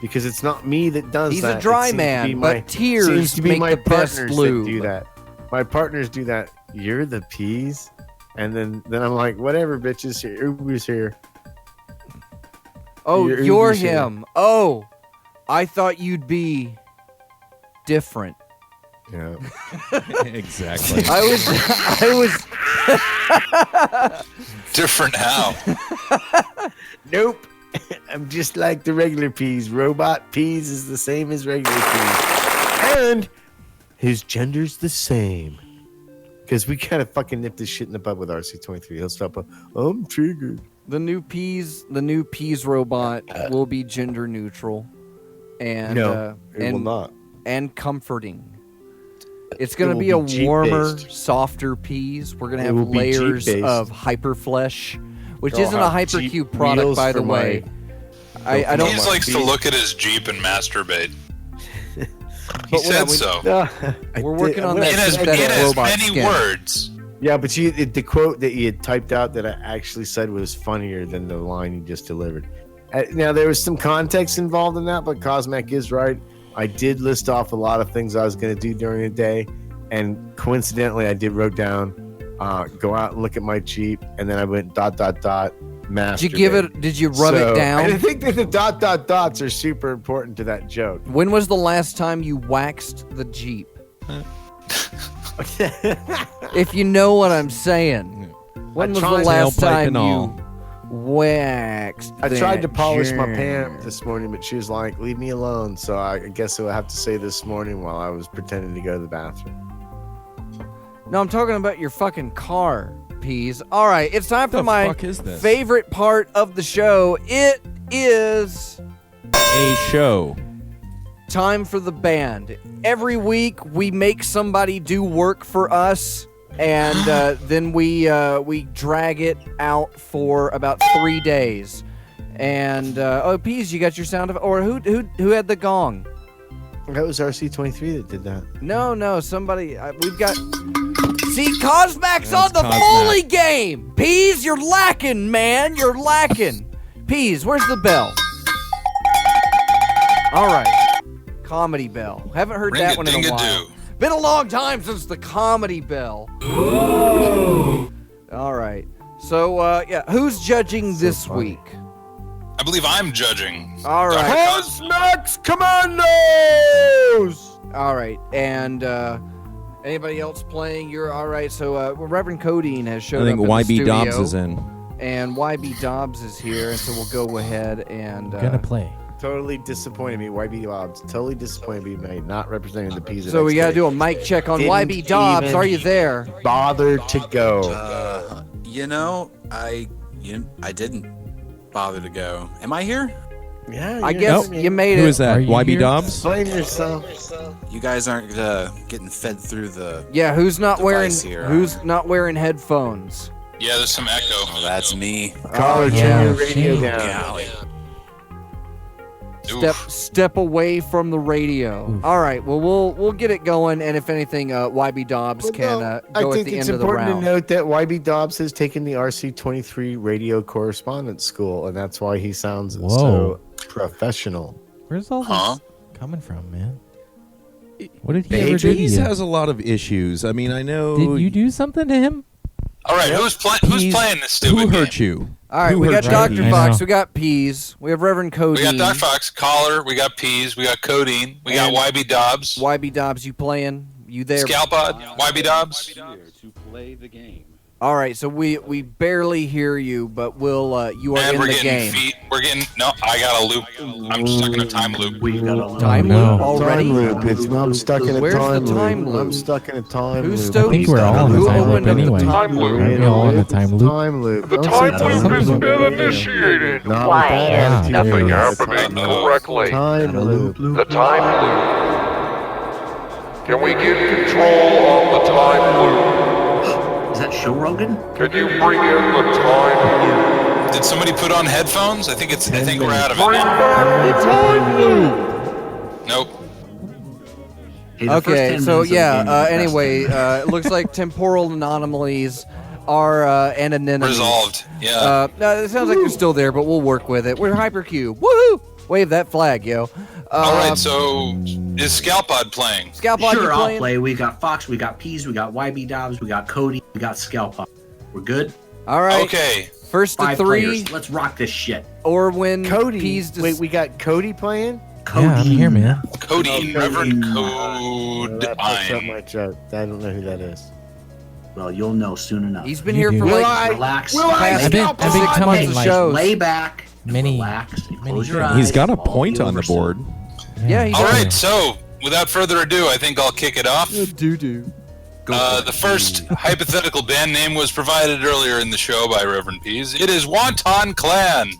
because it's not me that does He's that. a dry man, but tears seems to be make my the best partners lube. that do that. My partners do that. You're the peas, and then I'm like, whatever, bitches. Here, Uber's here. Oh, you're him. Oh. I thought you'd be different. Yeah. Exactly. I was different how? Nope. I'm just like the regular peas. Robot peas is the same as regular peas. And his gender's the same. Because we kind of fucking nip this shit in the bud with RC23. He'll stop. I'm triggered. The new peas robot will be gender neutral. And no, it will not. And comforting. It's going to be a warmer, softer peas. We're going to have layers of hyperflesh, which isn't a Hypercube product, by the way. I don't. He just likes to look at his Jeep and masturbate. He said so. We're working on that. It has many words. Yeah, but the quote that you had typed out that I actually said was funnier than the line you just delivered. Now, there was some context involved in that, but Cosmac is right. I did list off a lot of things I was going to do during the day, and coincidentally, I did wrote down, go out and look at my Jeep, and then I went ... masturbate. Did you rub it down? And I think that the ... dots are super important to that joke. When was the last time you waxed the Jeep? If you know what I'm saying. When was the last time you waxed? I tried to polish my pant this morning, but she was like, leave me alone. So I guess I would have to say this morning while I was pretending to go to the bathroom. No, I'm talking about your fucking car, Peas. All right, it's time for my favorite part of the show. It is a show. Time for the band. Every week we make somebody do work for us, and then we drag it out for about 3 days. And Peas, you got your sound of, or who had the gong? That was RC23 that did that. No, somebody. We've got. See, Cosmac's on the Foley game. Peas, you're lacking, man. You're lacking. Peas, where's the bell? All right. Comedy bell. Haven't heard that one in a while. Been a long time since the comedy bell. Ooh. All right. So, who's judging this week? I believe I'm judging. All right. Cosmac's Commandos! All right. And, anybody else playing? You're all right. So, Reverend Codeine has showed up. I think YB Dobbs is in. And YB Dobbs is here. And so we'll go ahead and. Gonna play. Totally disappointed me, YB Dobbs. Totally disappointed me, not representing the P's. So we gotta do a mic check on YB Dobbs. Are you there? Bother to go. I didn't bother to go. Am I here? Yeah, I guess you made it. Who is that? YB Dobbs? Explain yourself. You guys aren't getting fed through the. Yeah, who's not wearing here, headphones? Yeah, there's some echo. Oh, that's me. Caller, turn your radio down. Step away from the radio. Oof. All right. Well, we'll get it going, and if anything, YB Dobbs can go at the end of the round. I think it's important to note that YB Dobbs has taken the RC23 radio correspondence school, and that's why he sounds so professional. Where's all this coming from, man? What did he ever do to Tease you? has a lot of issues. I mean, I know. Did you do something to him? All right, who's playing this stupid Who game? hurt you? All right, Who we got hurt Dr. you? Fox, we got Pease, we have Reverend Cody. We got Dr. Fox, Collar, we got Peas, we got Codeine, we got YB Dobbs. YB Dobbs, you playing? You there? Scalpod, YB Dobbs. To play the game. All right, so we barely hear you, but we'll you are And in we're the getting game. feet. We're getting no. I got a loop. I'm stuck in a time loop. We got a Time no. loop already? Time loop. I'm stuck in a Where's time the time loop. loop? I'm stuck in a time Who's loop. stoked? I think we're all in Who the time loop opened up the anyway. time Aren't loop? we all in the time loop? Time loop. The Don't time say loop has Something- been initiated. Not Why? with that Ah, attitude. there it is. Happening correctly. Time loop. The time loop. Can we get control on the time loop? Is that Joe Rogan? Can you bring in the time loop? Did somebody put on headphones? I think we're out of Bring it. back the time loop. Nope. Hey, the first 10 Okay, minutes so of the game are the best. anyway, it looks like temporal anomalies are an anemone. Resolved. Yeah. No, it sounds like they're still there, but we'll work with it. We're hypercube. Woohoo! Wave that flag, yo. All right. So is Scalpod playing? Scalpod, you Sure, I'll playing? play. We got Fox, we got Peas, we got YB Dobbs, we got Cody, we got Scalpot. We're good? All right. Okay. First to 5 three, players. Let's rock this shit. or when Cody. Pease Wait, we got Cody playing? Cody. Yeah, I'm here, man. Codeine, Reverend No, that fucks up my Codeine. joke. I don't know who that is. Well, you'll know soon enough. He's been You here do. for Will like Relax. I've been coming of like shows. Lay back. many. Relax. And many close your things. eyes. He's got a All point be on the over soon. board. Yeah, he All does. right. So without further ado, I think I'll kick it off. Doo-doo. Go for it. The first hypothetical band name was provided earlier in the show by Reverend Pease. It is Wonton Clan.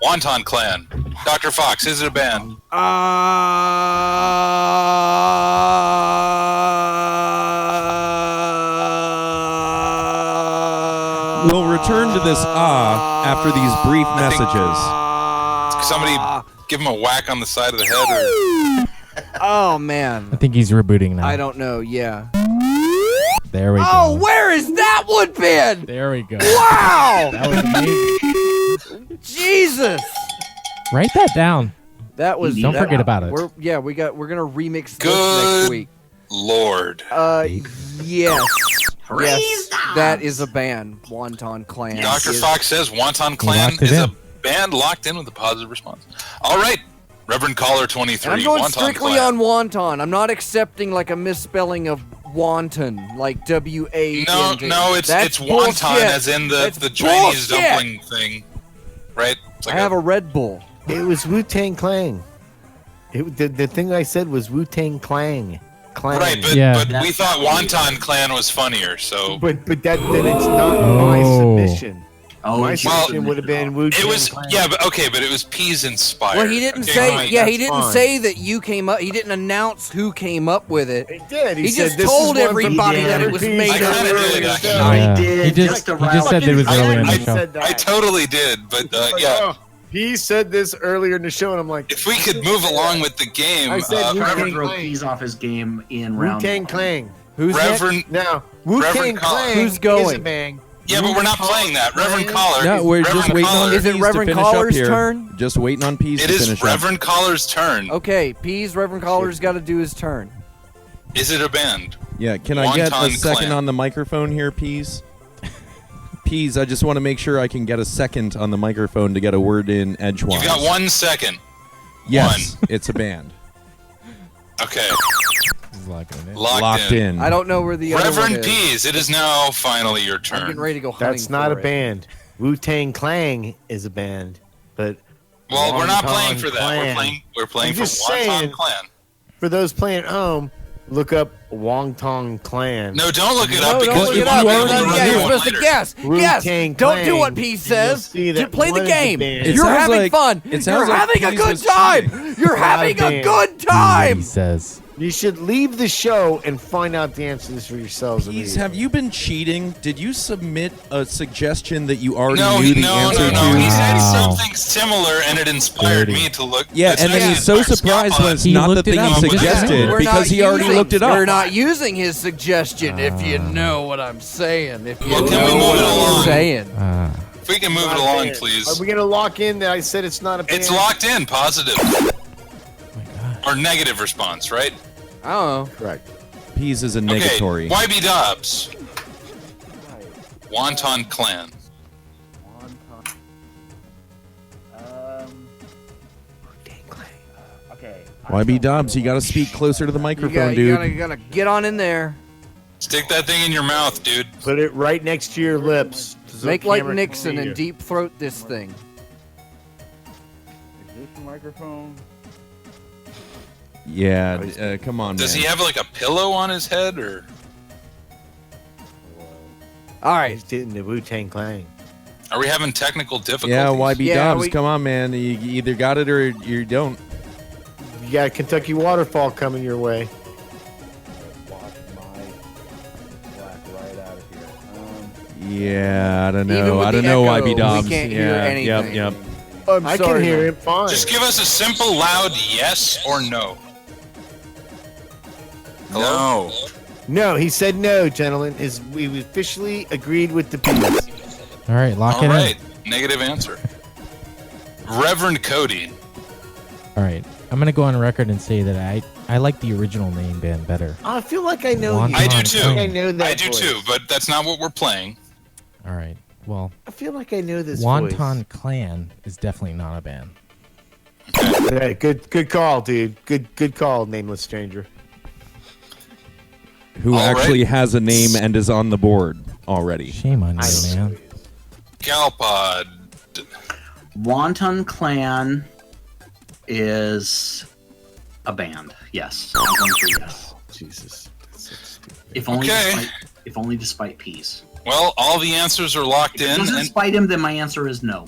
Wonton Clan. Dr. Fox, is it a band? We'll return to this after these brief messages. Somebody give him a whack on the side of the head. Or... Oh man, I think he's rebooting now. I don't know. Yeah. There we go. Oh, where has that one been? There we go. Wow! That was amazing. Jesus! Write that down. That was. Don't forget about it. We're gonna remix this Good next week. Lord. Yes. Praise Yes, God. that is a band. Wonton Clan. Dr. is- Fox says Wonton Clan locked it is a in. band locked in with a positive response. All right. Reverend Caller 23. I'm going Wonton strictly Clan. on wonton. I'm not accepting like a misspelling of wanton, like W-A. No, it's wonton bullshit. as in the That's Chinese bullshit. dumpling thing. Right? It's I like have a Red Bull. It was Wu-Tang Clang. The thing I said was Wu-Tang Clang. Clang. Right, but, Yeah. but we thought Wonton Clan was funnier, so But then it's not my Oh. submission. Oh, My it's submission would have been Wu-Tang it was Clan. but it was Peas inspired. Well, he didn't Okay, say. fine. Yeah, he that's didn't fine. say that you came up. He didn't announce who came up with it. He did. He said, just "This told is one from everybody that it was Peas made I up. kinda earlier did, actually. show." No, Yeah. he did. He just just to he just said rile it was up- earlier in I the show. said that. I totally did, but Like, yeah. oh, he said this earlier in the show, and I'm like, If we could move along with the game, I said Trevor Wu-Tang throw Clang. Peas off his game in round Wu-Tang one. Clang. Who's next? Reverend. Now, Wu-Tang Reverend Collar. Clang Who's is a going? bang. Yeah, but we're not playing that. Reverend Collar. No, we're Reverend just waiting on Collar. Is it Pease Reverend to finish up Collar's here. turn? Just waiting on Pease It to is finish up. Reverend Collar's turn. Okay, Pease, Reverend Collar's got to do his turn. Is it a band? Yeah, can I get a Wonton second Clan. on the microphone here, Pease? Pease, I just want to make sure I can get a second on the microphone to get a word in edgewise. You've got 1 second. Yes, it's a band. Okay, He's locking it in. locked, in. I don't know where the other one Reverend is. Pease, it is now finally your I'm turn. getting ready to go hunting That's not a for it. band. Wu-Tang Clang is a band, but Well, we're not Wonton playing for that. Clan. We're playing I'm for just Wonton saying. Clan. For those playing at home, look up Wonton Clan. No, don't look it No, up don't because look we it want up. to be able to Yeah, run you're that one supposed to later. guess. Guess. Wu-Tang Don't do what Clan. Pease You'll says. see that Just play the one is a game. band. It You're sounds having like- fun. it sounds You're like having a Pease good was time. cheating. You're Not having a band. good He time. says. You should leave the show and find out the answers for yourselves. Pease, immediately. have you been cheating? Did you submit a suggestion that you already No, knew the no, answer no. to? He said Wow. something similar, and it inspired Dirty. me to look. Yeah, it's and then actually he's so inspired surprised when it's He not the looked it thing up. he He just- suggested We're because not he already using- looked it We're up. not using his suggestion. If you know what I'm saying. If you Well, know can we move what it I'm along? saying. If we can move Not it a along, band. please. Are we gonna lock in that I said it's not a band? It's locked in, positive. Oh my gosh. Or negative response, right? I don't know. Correct. Peas is a negatory. Okay, YB Dobbs. Wonton Clan. Okay. YB Dobbs, you got to speak closer to the microphone, You dude. gotta get on in there. Stick that thing in your mouth, dude. Put it right next to your lips. So Make the like camera can Nixon see and you. deep throat this thing. Is this the microphone? Yeah, come on, Does man. he have like a pillow on his head, or? All right. He's hitting the Wu-Tang Clan. Are we having technical difficulties? Yeah, YB Yeah, Dobbs, come on, man. You either got it or you don't. You got a Kentucky waterfall coming your way. Yeah, I don't Even know. with I the don't know, echo, YB Dobbs. we can't yeah, hear anything. Yep. I can hear him fine. Just give us a simple, loud yes or no. No. No, he said no, gentlemen. We officially agreed with the piece. All right, lock All it right, negative answer. Reverend Cody. in. All right, I'm gonna go on record and say that I like the original name band better. I feel like I know you. I do too. I know that I do voice. too, but that's not what we're playing. All right, well, I feel like I know this Wonton Clan is definitely not a band. voice. Yeah, good call, dude. Good call, nameless stranger. Who All actually right. has a name and is on the board already. Shame on you, man. Galpod. Wonton Clan is a band. Yes. I'm going for yes. Jesus. That's so stupid. If only despite Peas. Well, all the answers are locked If it in. doesn't And, despite him, then my answer is no.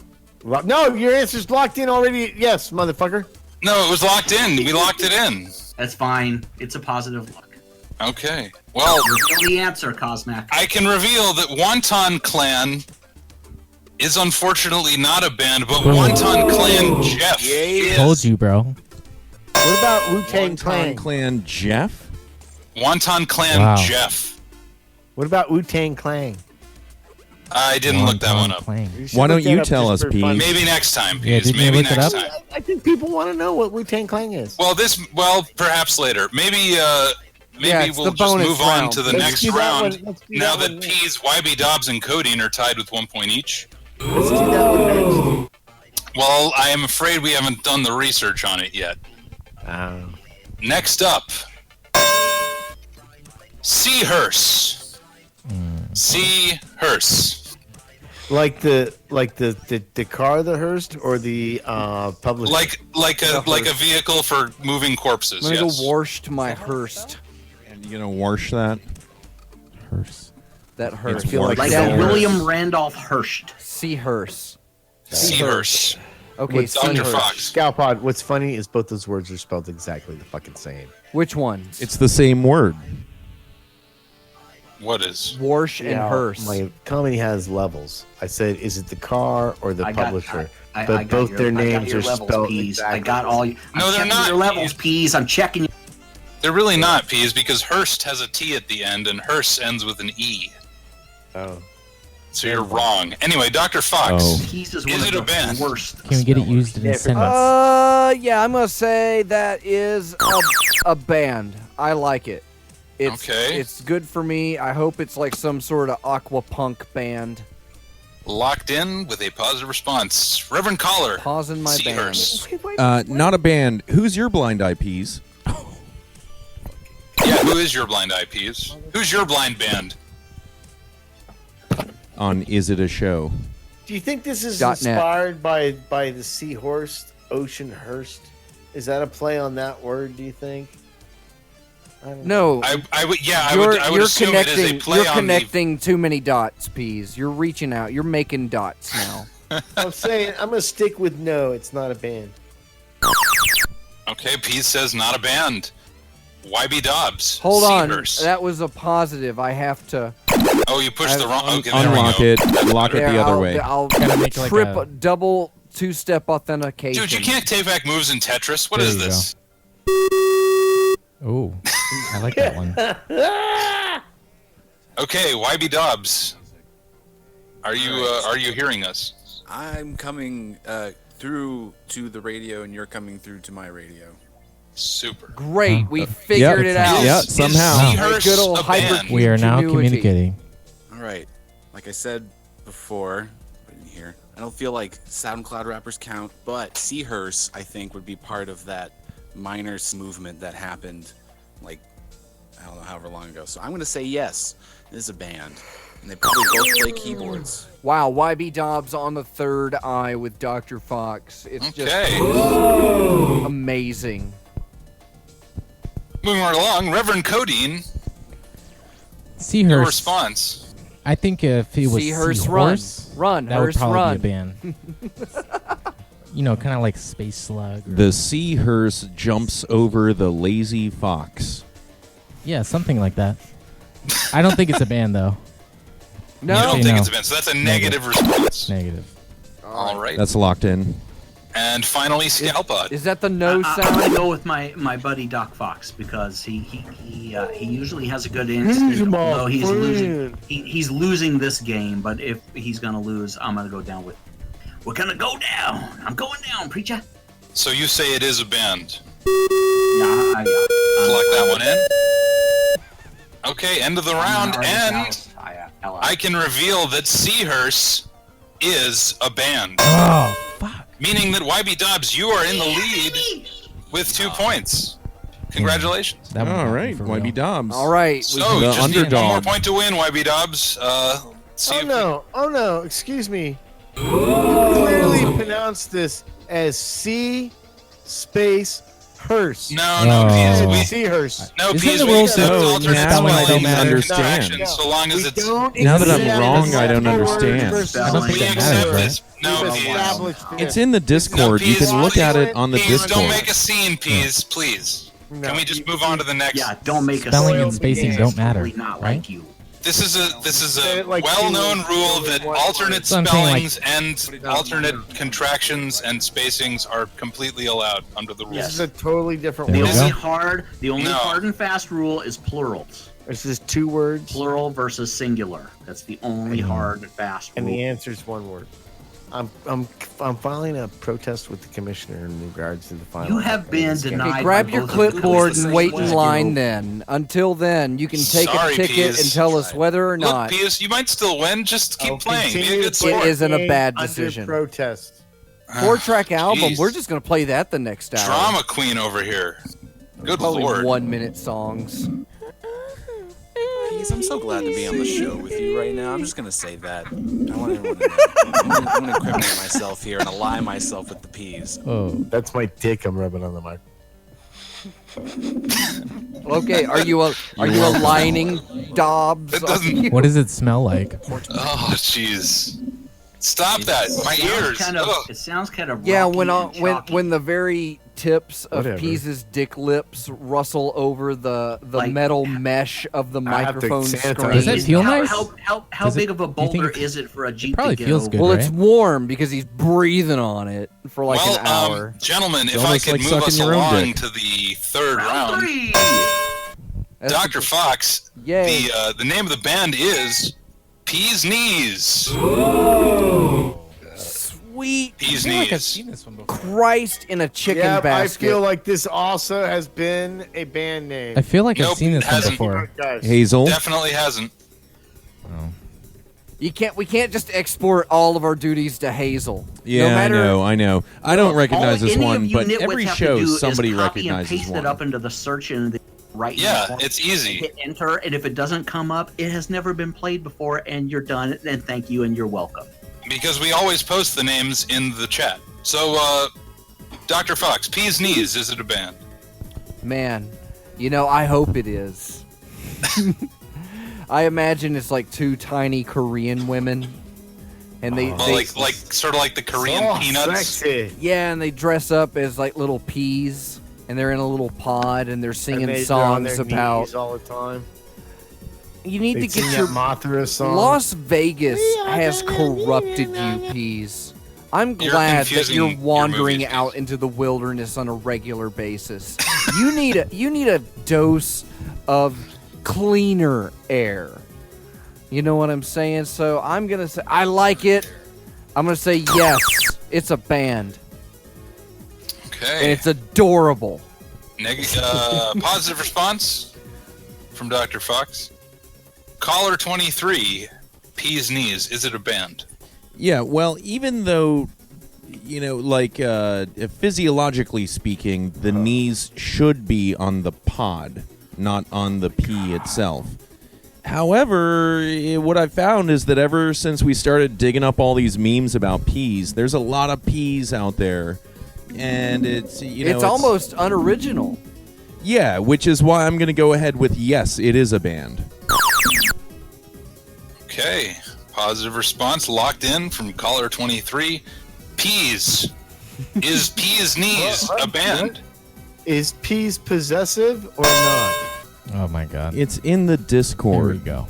No, your answer's locked in already. Yes, motherfucker. no, it was locked in. We locked it in. That's fine. It's a positive look. Okay. Well, Reveal the answer, Cosmac. I can reveal that Wonton Clan is unfortunately not a band, but Wonton Clan Jeff is. Told you, bro. What about Wu-Tang Clan? Clan Jeff? Wonton Clan Wow. Jeff. What about Wu-Tang Clan? I didn't look that one up. Clan. should Why look don't that you up tell just us, for fun. Pete? Maybe next time, Yeah, Pease. didn't you Maybe look it next up? time. I think people want to know what Wu-Tang Clan is. Well, perhaps later. Maybe Yeah, it's we'll the just bonus move on round. to the Let's next do that round. one. Let's do Now that that one Pease, YB Dobbs, and Coding are tied with 1 point each. Let's do that one next. Well, I am afraid we haven't done the research on it yet. Next up, Seahurst. Seahurst. Like the car, the Hearst, or the publisher. Like a vehicle for moving corpses. I'm gonna Yes. go warshed my Hearst. And you gonna wash that? Hearst. That Hearst. It's warshed. Like Seahurst. William Randolph Hearst. Seahurst. Seahurst. Okay, With Dr. Seahurst. Fox. Scalpod. What's funny is both those words are spelled exactly the fucking same. Which ones? It's the same word. What is? Warsh and Hearst. My comedy has levels. I said, is it the car or the publisher? I But got both your- their I got names your are levels, spelled Peas. exactly. I got all. No, I'm they're checking not, your levels, Peas. Peas. I'm checking you. They're really not Peas because Hearst has a T at the end and Hearst ends with an E. Oh. So you're wrong. Anyway, Dr. Fox. Oh. Peas is Is one it of a the band? worst. Can we get it spellers. used in a sentence? Yeah, I'm gonna say that is a band. I like it. It's, Okay. It's good for me. I hope it's like some sort of aqua punk band. Locked in with a positive response. Reverend Collar. Pausing my Seahurst. Not a band. Who's your blind eye, Peas? Yeah, who is your blind eye, Peas? Who's your blind band? On Is It a Show? Do you think this is .net. inspired by the Seahorse, Ocean Hearst? Is that a play on that word? Do you think? I don't know. No, I would assume it is a play you're on connecting too many dots, Peas. You're reaching out. You're making dots now. I'm saying I'm gonna stick with no. It's not a band. Okay, Peas says not a band. YB Dobbs. Hold on. Seahurst. That was a positive. I have to. Oh, you pushed the wrong. Okay, there we Unlock go. it. Lock it the There, other way. I'll Gotta make like trip a- double two-step authentication. Dude, you can't take back moves in Tetris. What There is you this? Oh, I like that one. Okay, YB Dobbs. Are you hearing us? I'm coming through to the radio, and you're coming through to my radio. Super. Great, we figured it out. Yeah, somehow. Seahurst Good old a band? We are now hypergenuity. communicating. All right. Like I said before, put in here. I don't feel like SoundCloud rappers count, but Seahurst, I think, would be part of that minor movement that happened, like, I don't know, however long ago. So I'm going to say yes. It is a band. And they probably both play keyboards. Wow, YB Dobbs on the third eye with Dr. Fox. It's just amazing. Moving right along, Reverend Codeine, Seahurst. your response. I think if it was Seahurst Seahorse, Run, that would Hearst probably Run. be a band. You know, kind of like Space Slug. Or, The Seahurst jumps over the lazy fox. yeah, something like that. I don't think it's a band, though. You No. don't Say think no. it's a band, so that's a negative response. Negative. All right. That's locked in. And finally, Scalpod. Is that the no I'm sound? gonna go with my buddy Doc Fox because he usually has a good instinct. Although he's losing, he's losing this game. But if he's gonna lose, I'm gonna go down with. We're gonna go down. I'm going down, preacher. So you say it is a band. Yeah, Lock that one in. Okay, end of the round, and I can reveal that Seahurst is a band. Oh, fuck. Meaning that YB Dobbs, you are in the lead with 2 points. Congratulations. That one All happened right, for real. YB Dobbs. All right. So, The just need one more underdog. point to win, YB Dobbs. See if Oh no, excuse me. You clearly pronounced this as C space Hearst. No, Oh. Pease. Seahurst. No, Isn't Pease. the We rule accept so alternate now I don't spellings and understand. contractions, so long as it's. Now that I'm wrong, I don't understand. I don't think We that accept matters, right? this. No, We've Pease. established It's this. in the Discord. You Pease, can look at it on the Pease, Discord. don't make a scene, Pease, please. No. Can we just move on to the next? Yeah, don't make a Spelling scene. and spacing It's don't matter, totally not right? like you. This is Say a it like well-known two- rule that alternate Something like- spellings and alternate contractions and spacings are completely allowed under the rules. This is a totally different There The we word. go. only No. hard and fast rule is plurals. This is 2 words, Plural versus singular. That's the only hard and fast and the rule. answer is 1 word. I'm filing a protest with the commissioner in regards to the final. You have been outcome of this game. denied. Okay, grab by your both of you. clipboard It's the and same wait way. in line then. Until then, you can take Sorry, a ticket Piers. and tell us whether or Look, not Piers, you might still win. Just keep I'll playing. Be a continue good to sport. It isn't a play bad under decision. protest. 4-track album. Jeez. We're just going to play that the next hour. Drama queen over here. Good Probably lord. 1-minute songs. Pease, I'm so glad to be on the show with you right now. I'm just going to say that. I want everyone to know. I'm going to incriminate myself here and ally myself with the Pease. Oh. That's my dick I'm rubbing on the mic. Okay, are you aligning Dobbs? It doesn't- What does it smell like? Oh, jeez. Stop that. My ears. Ugh. It sounds kind of Yeah, rocky when and chalky. when the very tips of Whatever. Pease's dick lips rustle over the Like- metal mesh of the I have to microphone sanitize. screen. Does that feel nice? How Does it- big of a do you think boulder is it for a Jeep probably to get feels over? good. Well, right? it's warm because he's breathing on it for like Well, an hour. gentlemen, if I almost could like move sucking us your own along dick. to the third round. 3. That's Dr. Fox, Yay. the name of the band is Peas Knees. Sweet Peas I feel like I've Knees. seen this one before. Christ in a chicken Yeah, I basket. feel like this also has been a band name. I feel like I've Nope, seen this one hasn't. before. Guys. Hazel. Definitely hasn't. we can't just export all of our duties to Hazel. Yeah, no matter, I know. I don't recognize All this any one, of you but nitwits every have to show do is somebody copy and recognizes paste one. it up into the search and right. Yeah, it's easy. Hit enter, and if it doesn't come up, it has never been played before, and you're done. And thank you, and you're welcome. Because we always post the names in the chat. So, Dr. Fox, Peas Knees, is it a band? Man, I hope it is. I imagine it's like 2 tiny Korean women, and they Like sort of like the Korean Oh, peanuts. sexy. yeah, and they dress up as like little peas, and they're in a little pod, and they're singing And they're on songs their about. knees all the time. You need They to sing get that your Mothra song. Las Vegas has corrupted you, Peas. I'm You're glad that confusing you're your wandering movies, out into the wilderness on a regular basis. You need a dose of cleaner air. You know what I'm saying? So I'm gonna say I like it. I'm gonna say yes. It's a band, and Okay. it's adorable. Positive response from Dr. Fox. Caller 23, Peas Knees. Is it a band? Yeah, well, even though, physiologically speaking, the knees should be on the pod, not on the pea itself. However, what I've found is that ever since we started digging up all these memes about peas, there's a lot of peas out there, and it's almost unoriginal. Yeah, which is why I'm going to go ahead with yes, it is a band. Okay. Positive response locked in from caller 23. Peas. Is Peas Knees a band? Is Peas possessive or not? Oh my God! It's in the Discord. There we go.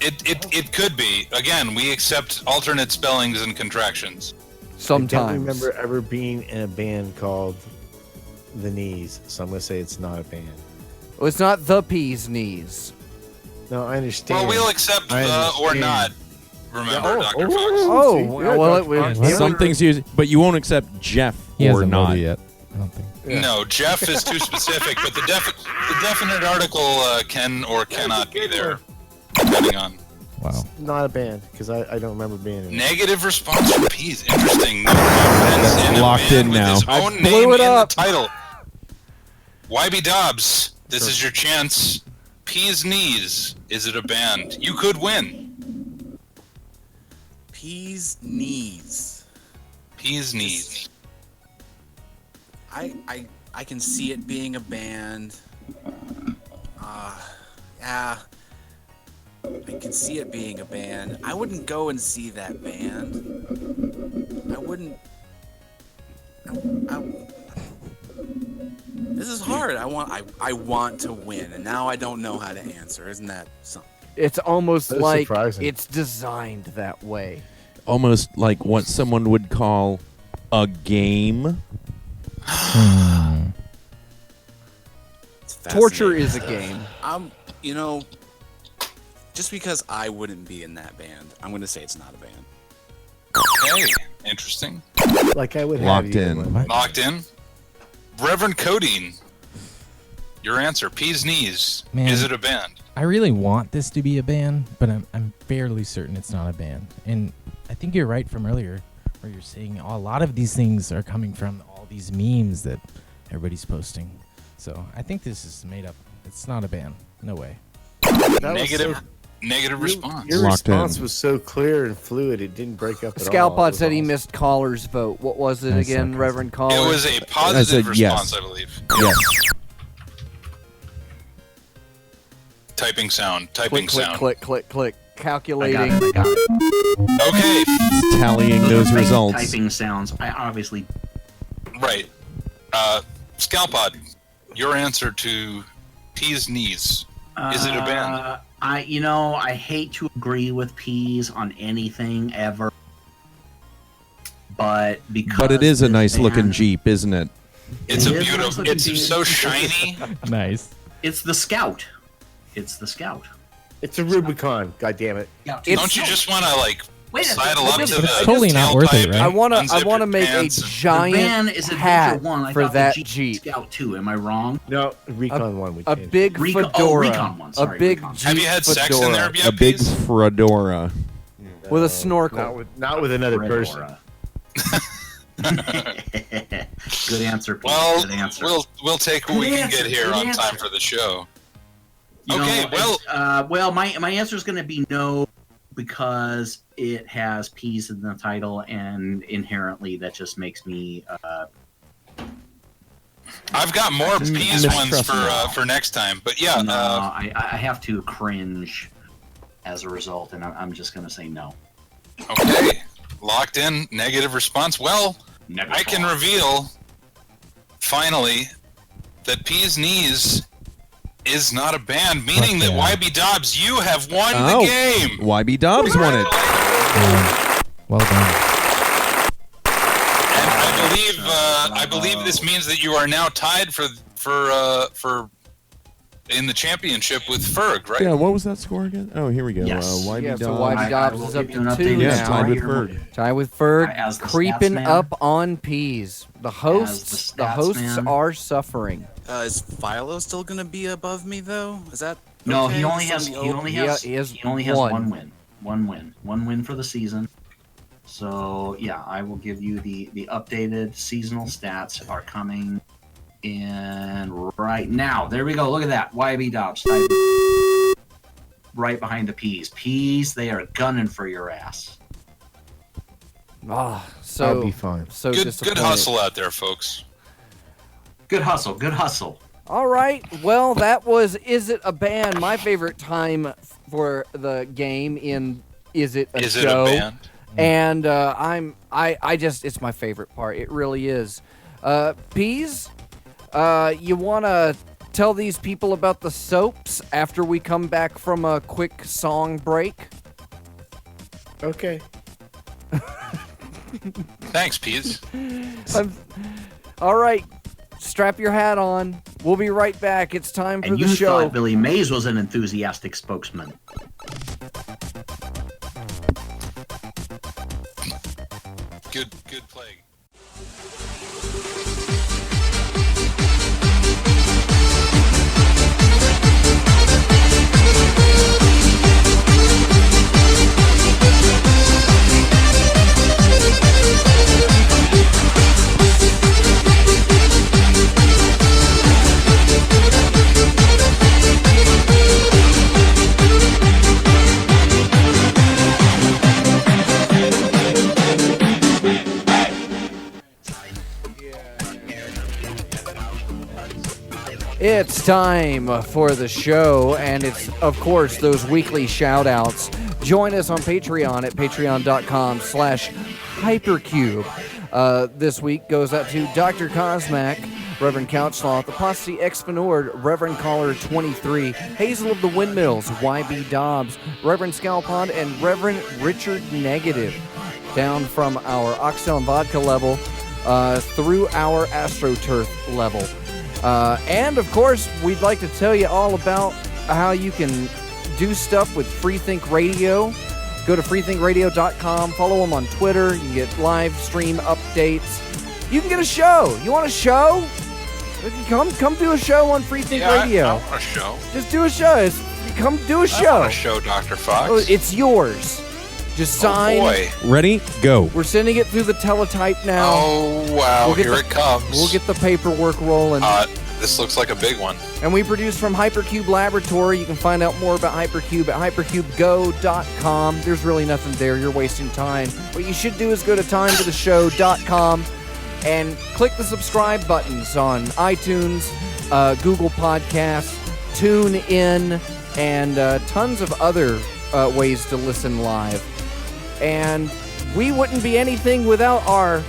It could be. Again, we accept alternate spellings and contractions. Sometimes. I don't remember ever being in a band called The Knees, so I'm going to say it's not a band. Well, it's not the Peas Knees. No, I understand. Well, we'll accept the or not. Remember, Dr. Fox. Some things use, but you won't accept Jeff He or hasn't not. voted yet. I don't think. No, Jeff is too specific, but the definite article can or cannot be there, depending on. Wow. Not a band, because I don't remember being in it. Negative response from Peas. Interesting. No Ben's in a Locked band in with now. his I own blew name it in up. the title. YB Dobbs, this is your chance. Peas Knees. Is it a band? You could win. Peas Knees. Peas Knees. I can see it being a band. Yeah. I can see it being a band. I wouldn't go and see that band. I wouldn't. This is hard. I want to win, and now I don't know how to answer. Isn't that something? It's almost That's like surprising. it's designed that way. Almost like what someone would call a game. It's Torture fascinating. is a game. Just because I wouldn't be in that band, I'm going to say it's not a band. Okay, interesting. Like I would Locked have you in. one. Locked in. Reverend Codeine. Your answer. Peas Knees. Man. Is it a band? I really want this to be a band, but I'm fairly certain it's not a band. And I think you're right from earlier, where you're saying a lot of these things are coming from all these memes that everybody's posting. So I think this is made up. It's not a band. No way. That was Negative response. Your Locked response in. was so clear and fluid, it didn't break up at all. Scalpot It was said he awesome. missed Caller's vote. What was it That's again, sarcastic. Reverend Caller? It was a positive I said yes. response, I believe. Yes. Typing sound. click, Typing click, sound. click, click, click. I Calculating. got it. Okay. It's tallying those Typing- results. Typing sounds. I obviously. Right. Scalpod, your answer to Peas Knees. Is it a band? I hate to agree with Peas on anything ever, but because But it is a this nice looking band- Jeep, isn't it? It's It a is beautiful. nice looking It's Jeep. so shiny. Nice. It's the Scout. It's the Scout. It's a Rubicon, goddammit. Yeah. Don't you just want to Wait a sidle second. up to But the it's totally not worth it, tailpipe right? I and want unzip to your make a pants? The van giant is Adventure hat 1. I for thought that the Jeep. Scout 2. Am I wrong? No, Recon 1 we A changed. big Recon- fedora. Recon one, A sorry, big Recon. Jeep Have you had sex in there fedora yet, A big Peas? fedora. with a snorkel. Not with another person. Good answer, Pete. Well, Good answer. we'll take what we Good can answer, get here good on answer. time for the show. You Okay, know, well, my answer is going to be no, because it has Peas in the title, and inherently that just makes me. I've got more Peas ones mistrustful. for next time, but yeah, No, I have to cringe as a result, and I'm just going to say no. okay, locked in. Negative response. Well, Never I can thought. reveal finally that Peas Knees is not a band, meaning that yeah. YB Dobbs, you have won Oh. the game. YB Dobbs won it. Well done. And I believe this means that you are now tied for in the championship with Ferg, right? Yeah, what was that score again? Oh, here we go. Yes. YB Yeah, so Dobbs. YB Dobbs is up to 2 Yeah, now. tied with Ferg. Tie with Ferg, As the creeping stats man. up on Peas. The hosts, the stats man. are suffering. Is Philo still going to be above me, though? Is that No, okay? he only Is has somebody over- he one one. win. One win for the season. So yeah, I will give you the updated seasonal stats are coming in right now. There we go. Look at that. YB Dobbs tied right behind the Peas. Peas, they are gunning for your ass. So I'll be fine. So Good disappointed. hustle out there, folks. Good hustle. Good hustle. All right. Well, that was Is It a Band? My favorite time for the game in Is It a Is Show? it a band? And I just it's my favorite part. It really is. Peas, you want to tell these people about the soaps after we come back from a quick song break? Okay. Thanks, Peas. All right. Strap your hat on. We'll be right back. It's time for And the you show. thought Billy Mays was an enthusiastic spokesman. Good play. It's time for the show, and it's, of course, those weekly shout-outs. Join us on Patreon at patreon.com/hypercube. This week goes out to Dr. Cosmac, Reverend Couchsloth, Apostasy Expanored, Reverend Caller 23, Hazel of the Windmills, YB Dobbs, Reverend Scalpod, and Reverend Richard Negative. Down from our Oxtail and Vodka level through our AstroTurf level. And, of course, we'd like to tell you all about how you can do stuff with Freethink Radio. Go to freethinkradio.com. Follow them on Twitter. You can get live stream updates. You can get a show. You want a show? Come do a show on Freethink Radio. I want a show. Just do a show. Come do a show. I want a show, Dr. Fox. Oh, it's yours. Just sign. Oh, boy. Ready? Go. We're sending it through the teletype now. Oh, wow. We'll get Here the- it comes. We'll get the paperwork rolling. This looks like a big one. And we produce from Hypercube Laboratory. You can find out more about Hypercube at hypercubego.com. There's really nothing there. You're wasting time. What you should do is go to timetotheshow.com and click the subscribe buttons on iTunes, Google Podcasts, TuneIn, and tons of other ways to listen live. And we wouldn't be anything without our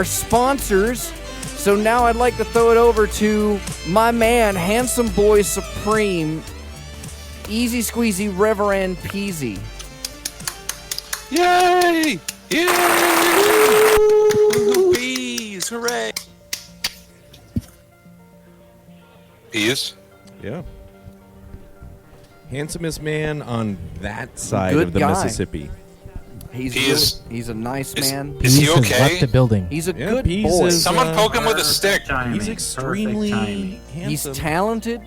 sponsors. So now I'd like to throw it over to my man, Handsome Boy Supreme, Easy Squeezy Reverend Peasy. Yay! Yay! Peas! Hooray! Peas? Yeah. Handsomest man on that side Good of the guy. Mississippi. He's a nice man. Is he Peace has okay? left the building. He's a Yeah, good Peace boy. is, Someone poke him with a stick. He's extremely handsome. He's talented.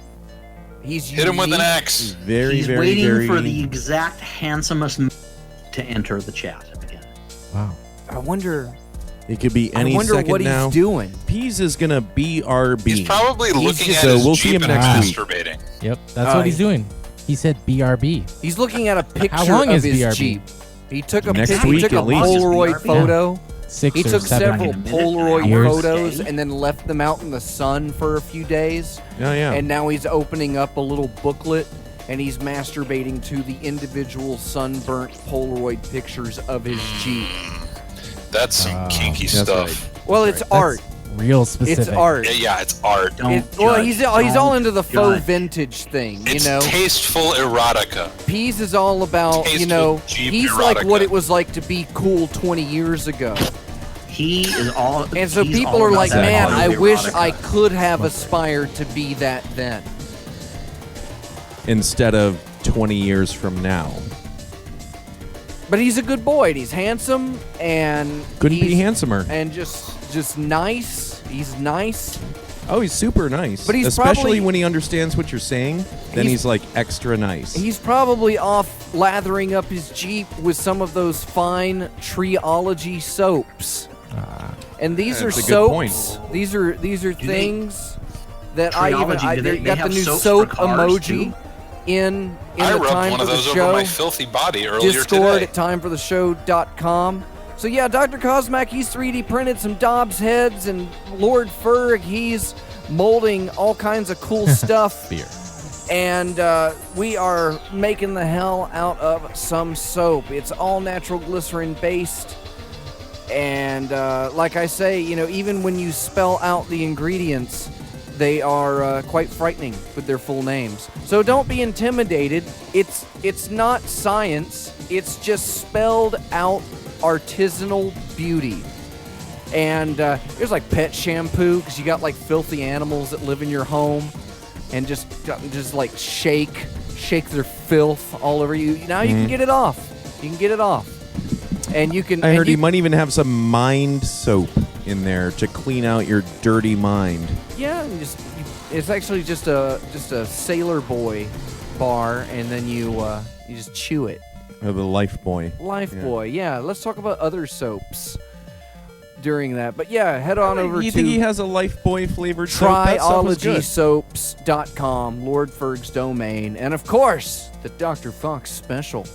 He's Hit him with an unique. axe. Very, He's very, waiting very... for the exact handsomest to enter the chat again. Wow. I wonder It could be any second what now. he's doing. Peas is gonna BRB. He's probably looking at so his we'll see Jeep him and next week. masturbating. Yep, that's what he's doing. He said BRB. He's looking at a picture How long of is his BRB? Jeep. He took a Next pic- he week took a at least. Polaroid BRB. photo. 6 He or took 7 several Polaroid years. photos and then left them out in the sun for a few days. Oh, yeah. And now he's opening up a little booklet and he's masturbating to the individual sunburnt Polaroid pictures of his Jeep. That's some kinky that's stuff. Well, it's art. Real specific. It's art. Yeah, it's art. Don't Well, judge. he's all Don't into the faux judge. vintage thing, It's you know. tasteful erotica. Pease is all about, you Tasteful know, Jeep he's like what erotica. it was like to be cool 20 years ago. He is all. And so he's people all are about like, that man, I Hollywood wish erotica." I could have aspired to be that then. instead of 20 years from now. But he's a good boy, and he's handsome, and Couldn't be handsomer. and just nice. He's nice. Oh, he's super nice. But he's especially probably- when he understands what you're saying, then he's like extra nice. He's probably off lathering up his Jeep with some of those fine Treeology soaps. And these are That's a good point. soaps. These are things that Treeology, do they got the have new soaps soap for cars, emoji too? in I the rubbed time one for of the those over show. my filthy body earlier Discord today. at timefortheshow.com. So yeah, Dr. Cosmac, he's 3D printed some Dobbs heads, and Lord Ferg, he's molding all kinds of cool stuff. Beer. And we are making the hell out of some soap. It's all natural glycerin based. And like I say, even when you spell out the ingredients, they are quite frightening with their full names. So don't be intimidated. It's not science. It's just spelled out artisanal beauty. And there's like pet shampoo, because you got like filthy animals that live in your home and just like shake their filth all over you. Now you can get it off. You can get it off. And you can. I heard you, he might even have some mind soap in there to clean out your dirty mind. Yeah, and it's actually just a Sailor Boy bar, and then you just chew it. Or the Life Boy. Life Boy, yeah. Let's talk about other soaps during that. But yeah, head on over You to think he has a Life Boy flavored soap? That stuff was good. TryologySoaps.com, Lord Ferg's domain, and of course the Dr. Fox special.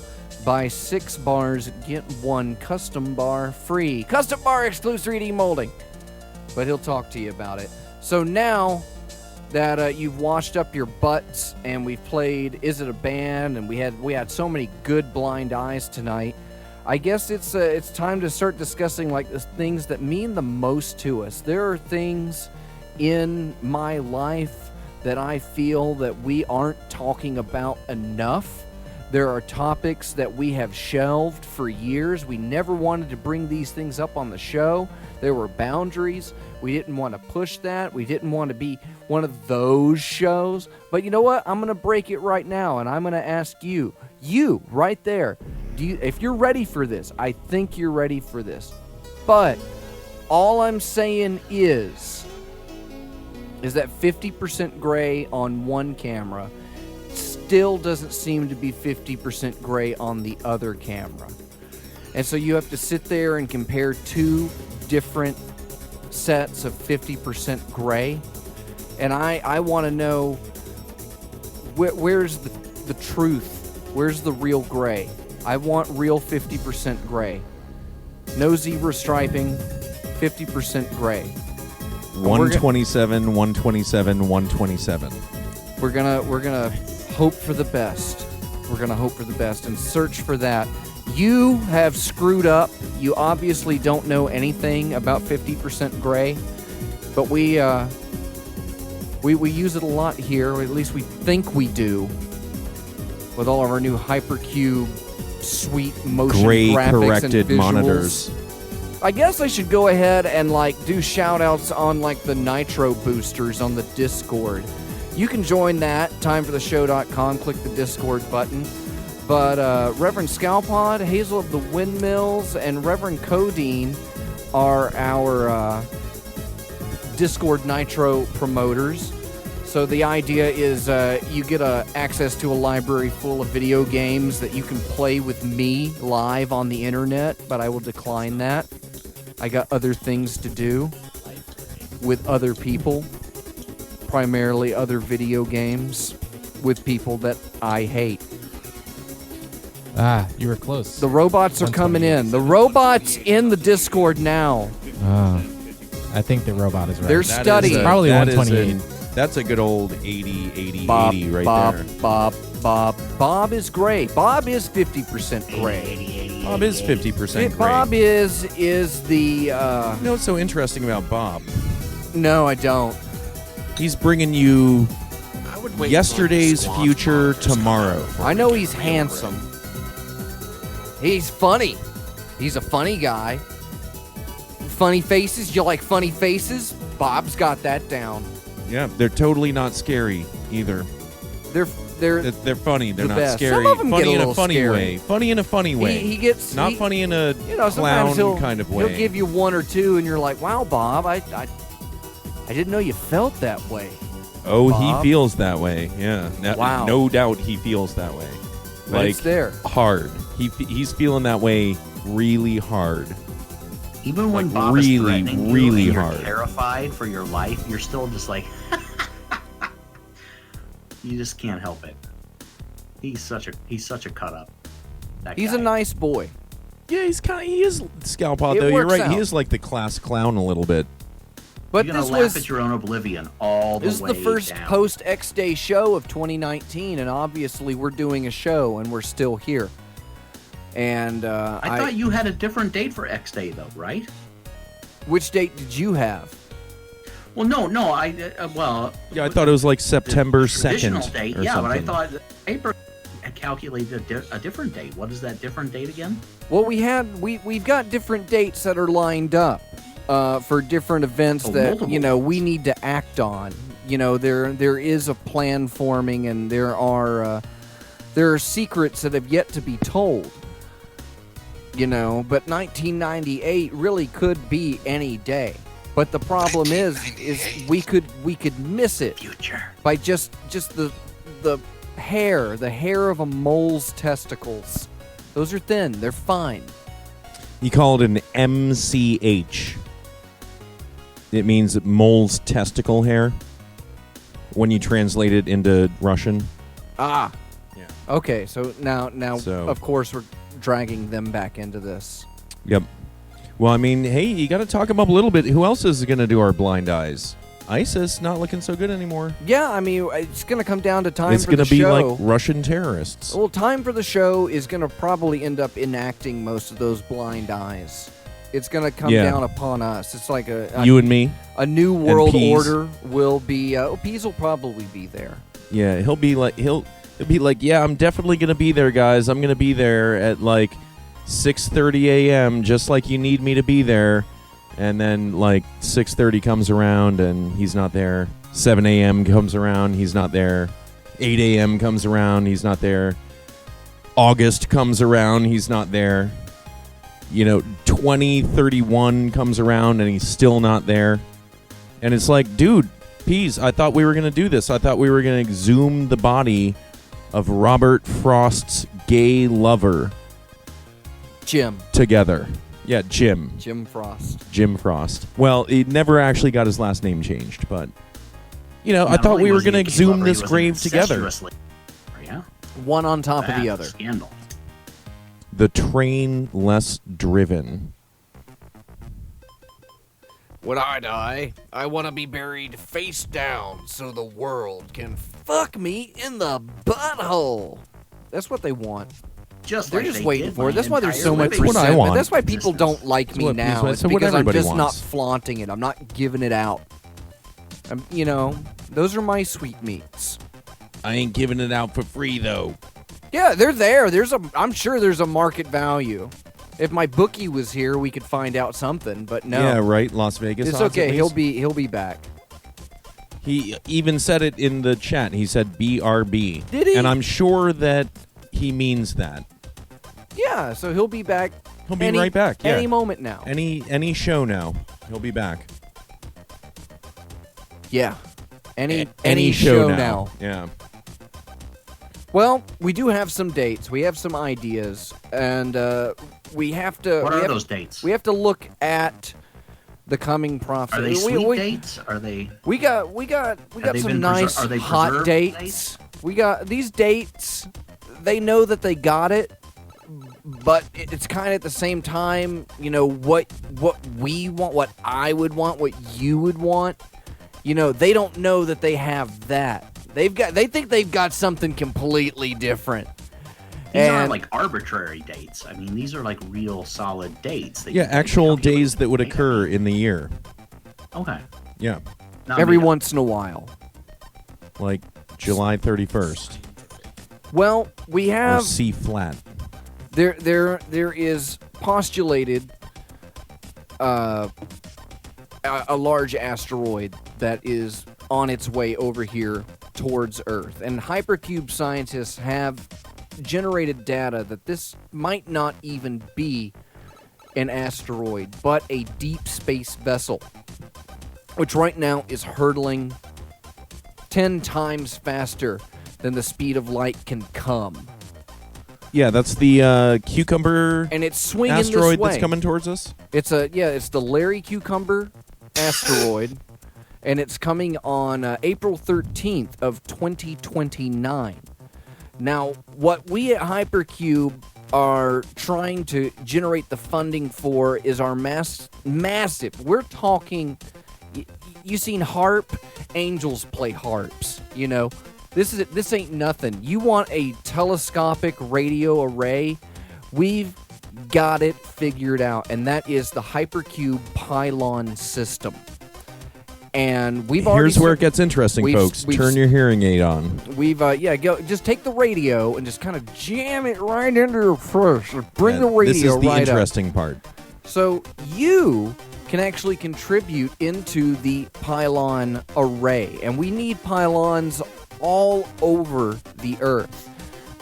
Buy 6 bars, get 1 custom bar free. Custom bar excludes 3D molding. But he'll talk to you about it. So now that you've washed up your butts and we've played Is It a Band, and we had so many good blind eyes tonight, I guess it's time to start discussing like the things that mean the most to us. There are things in my life that I feel that we aren't talking about enough. There are topics that we have shelved for years. We never wanted to bring these things up on the show. There were boundaries. We didn't want to push that. We didn't want to be one of those shows. But you know what? I'm going to break it right now, and I'm going to ask you right there, if you're ready for this. I think you're ready for this. But all I'm saying is that 50% gray on one camera still doesn't seem to be 50% gray on the other camera. And so you have to sit there and compare 2 different sets of 50% gray. And I want to know where's the truth? Where's the real gray? I want real 50% gray. No zebra striping, 50% gray. 127, 127, 127. We're gonna hope for the best. We're gonna hope for the best and search for that. You have screwed up. You obviously don't know anything about 50% gray, but we use it a lot here, or at least we think we do, with all of our new Hypercube sweet motion Gray graphics corrected and visuals. monitors. I guess I should go ahead and do shout outs on the Nitro boosters on the Discord. You can join that, timefortheshow.com, click the Discord button. But Reverend Scalpod, Hazel of the Windmills, and Reverend Codeine are our Discord Nitro promoters. So the idea is you get access to a library full of video games that you can play with me live on the internet, but I will decline that. I got other things to do with other people, primarily other video games with people that I hate. You were close. The robots are coming in. The robots in the Discord now. I think the robot is right. They're studying. Probably 128. That's a good old 80, 80, Bob, 80 right Bob, there. Bob is gray. Bob is 50% gray. Bob is 50% gray. Bob is the. You know what's so interesting about Bob? No, I don't. He's bringing you I would wait yesterday's until the future Swamp Monsters tomorrow. I know he's handsome. He's funny. He's a funny guy. Funny faces. You like funny faces? Bob's got that down. Yeah, they're totally not scary either. They're They're funny. They're the not best. scary. Some of them Funny get a in a little funny scary. way. Funny in a funny way. He gets not funny in a sometimes clown kind of way. He'll give you one or two, and you're like, "Wow, Bob, I didn't know you felt that way." Oh, Bob. he feels that way. Yeah. Wow. No doubt he feels that way. But Like it's there. hard. He's feeling that way really hard. Even when Like, Bob really, is threatening you really and you're hard. terrified for your life, you're still just like, you just can't help it. He's such a cut up. He's guy. a nice boy. Yeah, he is Scalpod It though. You're works right. He out. is like the class clown a little bit. But You're gonna this laugh at your own oblivion all the way This is the first down. post X Day show of 2019, and obviously we're doing a show, and we're still here. And I thought you had a different date for X Day though, right? Which date did you have? Well, no, Yeah, I thought it was like September traditional 2nd date, or yeah, something. but I thought the paper had calculated a different date. What is that different date again? Well, we've got different dates that are lined up for different events that multiple we need to act on. There is a plan forming, and there are secrets that have yet to be told. But 1998 really could be any day. But the problem is we could miss it by just the hair of a mole's testicles. Those are thin. They're fine. He called it an MCH. It means mole's testicle hair when you translate it into Russian. Ah. Yeah. Okay, so now So- of course we're dragging them back into this. Yep. Well, I mean, hey, you got to talk them up a little bit. Who else is going to do our blind eyes? ISIS not looking so good anymore. Yeah, I mean, it's going to come down to time It's for the going to be show. like Russian terrorists. Well, time for the show is going to probably end up enacting most of those blind eyes. It's going to come Yeah. down upon us. It's like You and me. A new And world Pease. order will be. Pease will probably be there. Yeah, he'll be like, yeah, I'm definitely going to be there, guys. I'm going to be there at like 6:30 a.m. just like you need me to be there. And then like 6:30 comes around and he's not there. 7 a.m. comes around, he's not there. 8 a.m. comes around, he's not there. August comes around, he's not there. 2031 comes around and he's still not there. And it's like, dude, Pease, I thought we were going to do this. I thought we were going to exhume the body of Robert Frost's gay lover. Jim. Together. Yeah, Jim. Jim Frost. Jim Frost. Well, he never actually got his last name changed, but, I Not thought only we were was he going to a gay exhume lover, he this was grave together. incestuously- Yeah. One on top of That's the a other. Scandal. The train less driven. When I die, I want to be buried face down so the world can fuck me in the butthole. That's what they want. They're They're just waiting for it. That's why there's so much That's what I resentment. want. That's why people don't like me what- now. that's It's what because I'm everybody just not wants. flaunting it. I'm not giving it out. Those are my sweetmeats. I ain't giving it out for free, though. Yeah, they're there. I'm sure there's a market value. If my bookie was here, we could find out something. But no. Yeah, right. Las Vegas. It's odds, okay. at He'll least. be back. He even said it in the chat. He said BRB. Did he? And I'm sure that he means that. Yeah, so he'll be back. He'll be right back. Yeah. Any moment now. Any show now, he'll be back. Yeah. Any show now. Yeah. Well, we do have some dates. We have some ideas, and we have to. What we are have- those dates? We have to look at the coming prophecy. Are they sweet dates? Are they? We got they some been nice are they hot preserved dates. We got these dates. They know that they got it, but it's kind of at the same time, what we want, what I would want, what you would want. They don't know that they have that. They think they've got something completely different. These aren't like arbitrary dates. I mean, these are like real solid dates. that Yeah, you can actual calculate. days that would occur in the year. Okay. Yeah. Not Every made up. once in a while. Like July 31st. Well, we Or have C flat. there is postulated a large asteroid that is on its way over here towards Earth. And hypercube scientists have generated data that this might not even be an asteroid, but a deep space vessel, which right now is hurtling 10 times faster than the speed of light can come. Yeah, that's the cucumber And it's swinging asteroid this way. that's coming towards us. It's the Larry Cucumber asteroid, and it's coming on April 13th of 2029. Now, what we at Hypercube are trying to generate the funding for is our massive. We're talking. You seen harp? Angels play harps. You know, this ain't nothing. You want a telescopic radio array? We've got it figured out, and that is the Hypercube pylon system. And we've already. Here's where it gets interesting, folks. Turn your hearing aid on. We've go. Just take the radio and just kind of jam it right into your face. Bring the radio This is the right interesting part. So you can actually contribute into the pylon array, and we need pylons all over the Earth.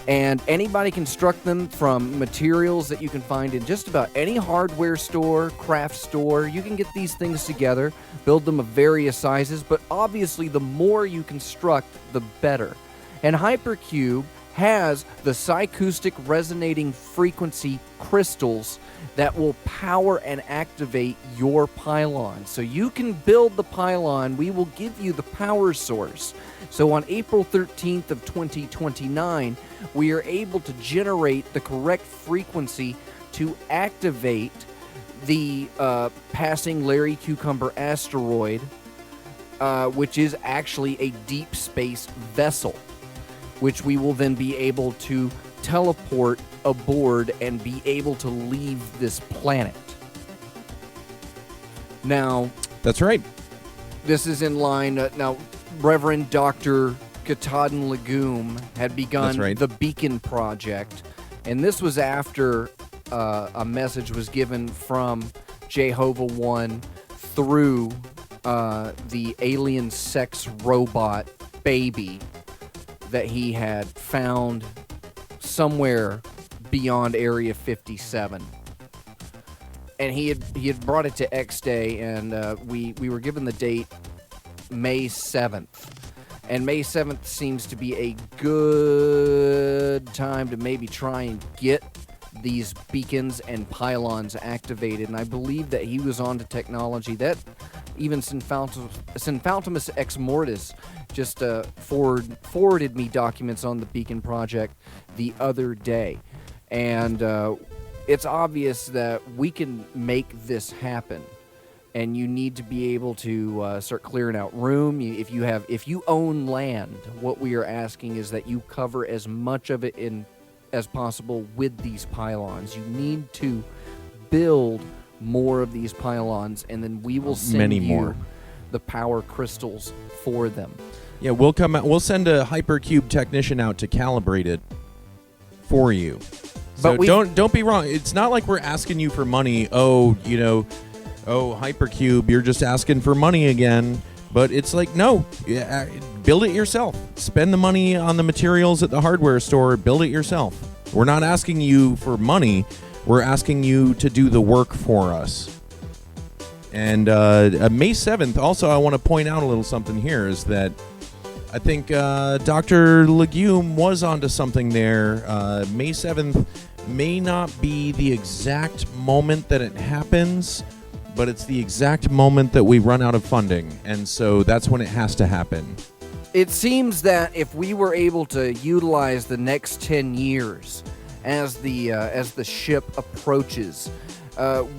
And anybody construct them from materials that you can find in just about any hardware store, craft store. You can get these things together, build them of various sizes, but obviously the more you construct, the better. And Hypercube has the psyacoustic resonating frequency crystals that will power and activate your pylon. So you can build the pylon. We will give you the power source. So on April 13th of 2029, we are able to generate the correct frequency to activate the passing Larry Cucumber asteroid, which is actually a deep space vessel, which we will then be able to teleport aboard and be able to leave this planet. Now, that's right. This is in line. Now, Reverend Dr. Katahdin Legume had begun the Beacon Project, and this was after a message was given from Jehovah One through the alien sex robot baby that he had found somewhere beyond Area 57. And he had brought it to X Day, and we were given the date May 7th. And May 7th seems to be a good time to maybe try and get these beacons and pylons activated. And I believe that he was onto technology that even Synfaltimus Ex Mortis just forwarded me documents on the Beacon Project the other day. And it's obvious that we can make this happen. And you need to be able to start clearing out room. If you own land, what we are asking is that you cover as much of it as possible with these pylons. You need to build more of these pylons, and then we will send you the power crystals for them. Yeah, we'll come out. We'll send a Hypercube technician out to calibrate it for you. So don't be wrong. It's not like we're asking you for money. Oh, Hypercube, you're just asking for money again. But it's like, no, build it yourself. Spend the money on the materials at the hardware store. Build it yourself. We're not asking you for money. We're asking you to do the work for us. And May 7th, also, I want to point out a little something here, is that I think Dr. Legume was onto something there. May 7th may not be the exact moment that it happens, but it's the exact moment that we run out of funding, and so that's when it has to happen. It seems that if we were able to utilize the next 10 years as the ship approaches,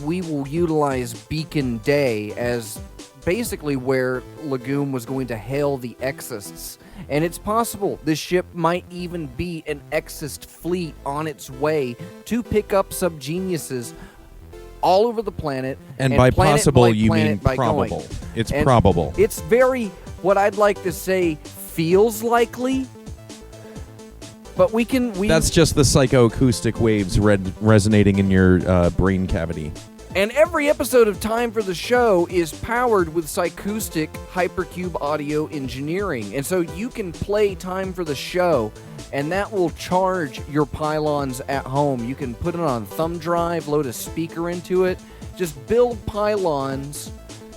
we will utilize Beacon Day as basically where Legume was going to hail the Exists. And it's possible this ship might even be an Exist fleet on its way to pick up subgeniuses all over the planet. And by possible, you mean probable. It's probable. It's very, what I'd like to say, feels likely. But we can... That's just the psychoacoustic waves resonating in your brain cavity. And every episode of Time for the Show is powered with Psychoustic Hypercube audio engineering. And so you can play Time for the Show, and that will charge your pylons at home. You can put it on a thumb drive, load a speaker into it, just build pylons,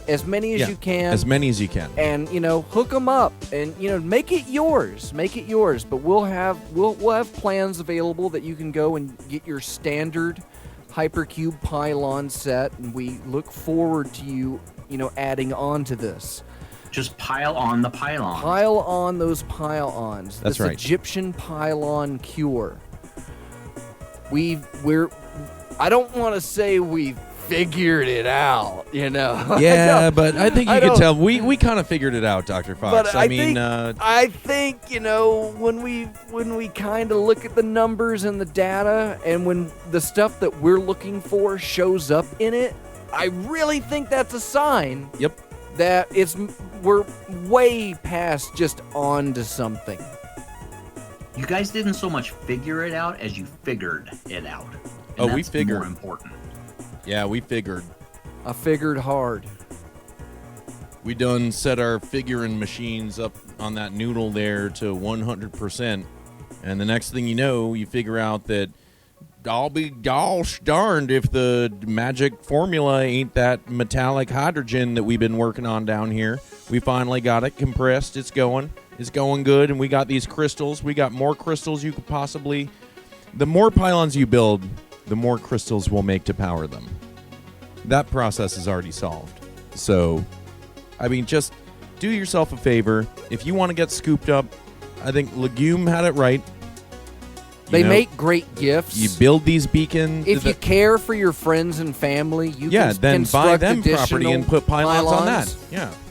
as many as you can. As many as you can. And, hook them up and, make it yours. Make it yours. But we'll have plans available that you can go and get your standard Hypercube pylon set, and we look forward to you, adding on to this. Just pile on the pylon. Pile on those pile-ons. That's this right. Egyptian pylon cure. I don't want to say we've figured it out, Yeah, but I think you can tell we kind of figured it out, Dr. Fox. But I think when we kind of look at the numbers and the data, and when the stuff that we're looking for shows up in it, I really think that's a sign. Yep. That we're way past just on to something. You guys didn't so much figure it out as you figured it out. And we figured. More important. Yeah, we figured. I figured hard. We done set our figuring machines up on that noodle there to 100%. And the next thing you know, you figure out that I'll be gosh darned if the magic formula ain't that metallic hydrogen that we've been working on down here. We finally got it compressed. It's going good. And we got these crystals. We got more crystals you could possibly... The more pylons you build, the more crystals we'll make to power them. That process is already solved. So, just do yourself a favor. If you want to get scooped up, I think Legume had it right. They make great gifts. You build these beacons. If you care for your friends and family, you can then buy construct them property and put pylons on that.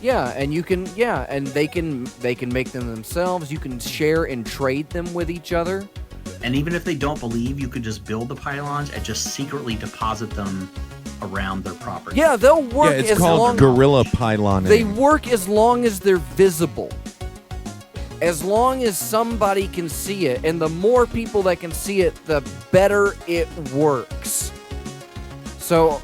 Yeah, and you can and they can make them themselves. You can share and trade them with each other. And even if they don't believe, you could just build the pylons and just secretly deposit them around their property. Yeah, they'll work. Yeah, it's called guerrilla pyloning. They work as long as they're visible. As long as somebody can see it, and the more people that can see it, the better it works. So,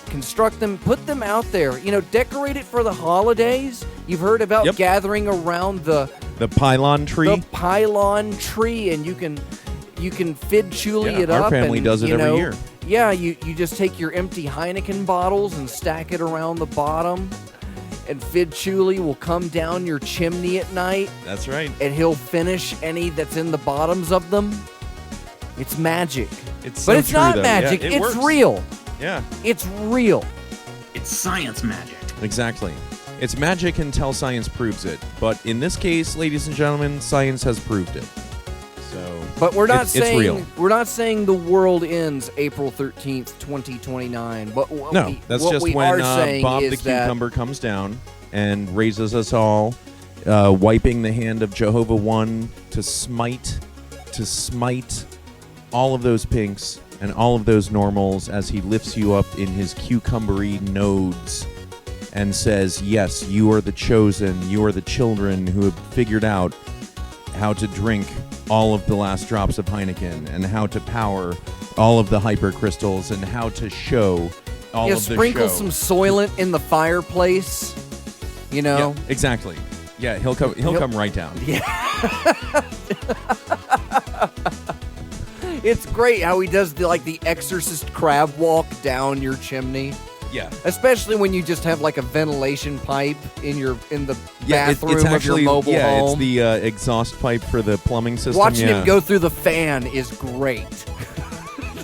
construct them, put them out there. Decorate it for the holidays. You've heard about gathering around the pylon tree. The pylon tree, and you can fid-chuli it up. Our family and, does it every year. Yeah, you just take your empty Heineken bottles and stack it around the bottom. And fid-chuli will come down your chimney at night. That's right. And he'll finish any that's in the bottoms of them. It's magic. But it's not magic. Yeah, it's real. Yeah. It's real. It's science magic. Exactly. It's magic until science proves it. But in this case, ladies and gentlemen, science has proved it. So, but we're not saying it's real. We're not saying the world ends April 13th, 2029. But that's just when Bob the Cucumber comes down and raises us all, wiping the hand of Jehovah One to smite all of those pinks and all of those normals as he lifts you up in his cucumbery nodes and says, yes, you are the chosen, you are the children who have figured out how to drink all of the last drops of Heineken and how to power all of the hypercrystals and how to show all of the show. Sprinkle some Soylent in the fireplace, Yeah, exactly. Yeah, he'll come right down. Yeah. It's great how he does the Exorcist crab walk down your chimney. Yeah. Especially when you just have a ventilation pipe in the bathroom it's actually, of your mobile home. It's the exhaust pipe for the plumbing system. Watching him go through the fan is great.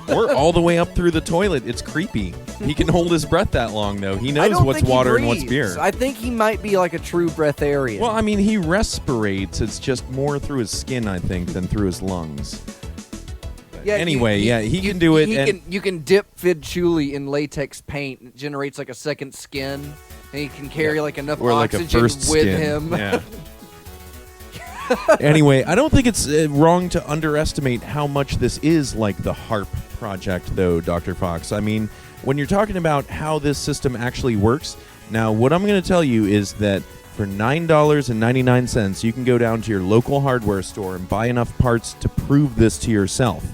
Or all the way up through the toilet. It's creepy. He can hold his breath that long, though. He knows what's water and what's beer. I think he might be like a true breatharian. Well, he respirates. It's just more through his skin, I think, than through his lungs. Yeah, anyway, he can do it. You can dip fid-chuli in latex paint. It generates a second skin, and he can carry enough or oxygen a first with skin. him. Yeah. Anyway, I don't think it's wrong to underestimate how much this is like the HARP project, though, Dr. Fox. When you're talking about how this system actually works, now what I'm going to tell you is that for $9.99, you can go down to your local hardware store and buy enough parts to prove this to yourself.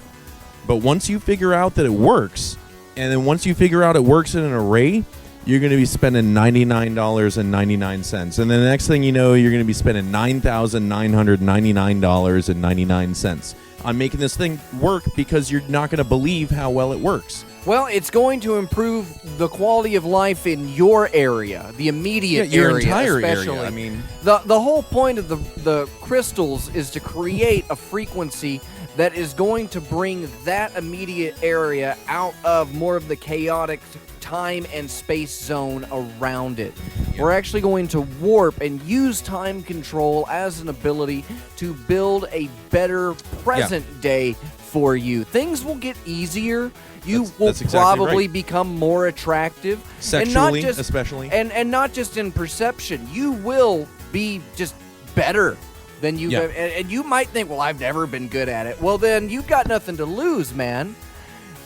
But once you figure out that it works, And then once you figure out it works in an array, you're going to be spending $99.99. And then the next thing you know, you're going to be spending $9,999.99 on making this thing work because you're not going to believe how well it works. Well, it's going to improve the quality of life in your area, the immediate your area, entire especially. area. I mean, the whole point of the crystals is to create a frequency that is going to bring that immediate area out of more of the chaotic time and space zone around it. Yeah. We're actually going to warp and use time control as an ability to build a better present day for you. Things will get easier. You will that's exactly probably right. become more attractive. Sexually, and not just, especially. And not just in perception. You will be just better than you and you might think, well, I've never been good at it. Well, then you've got nothing to lose, man.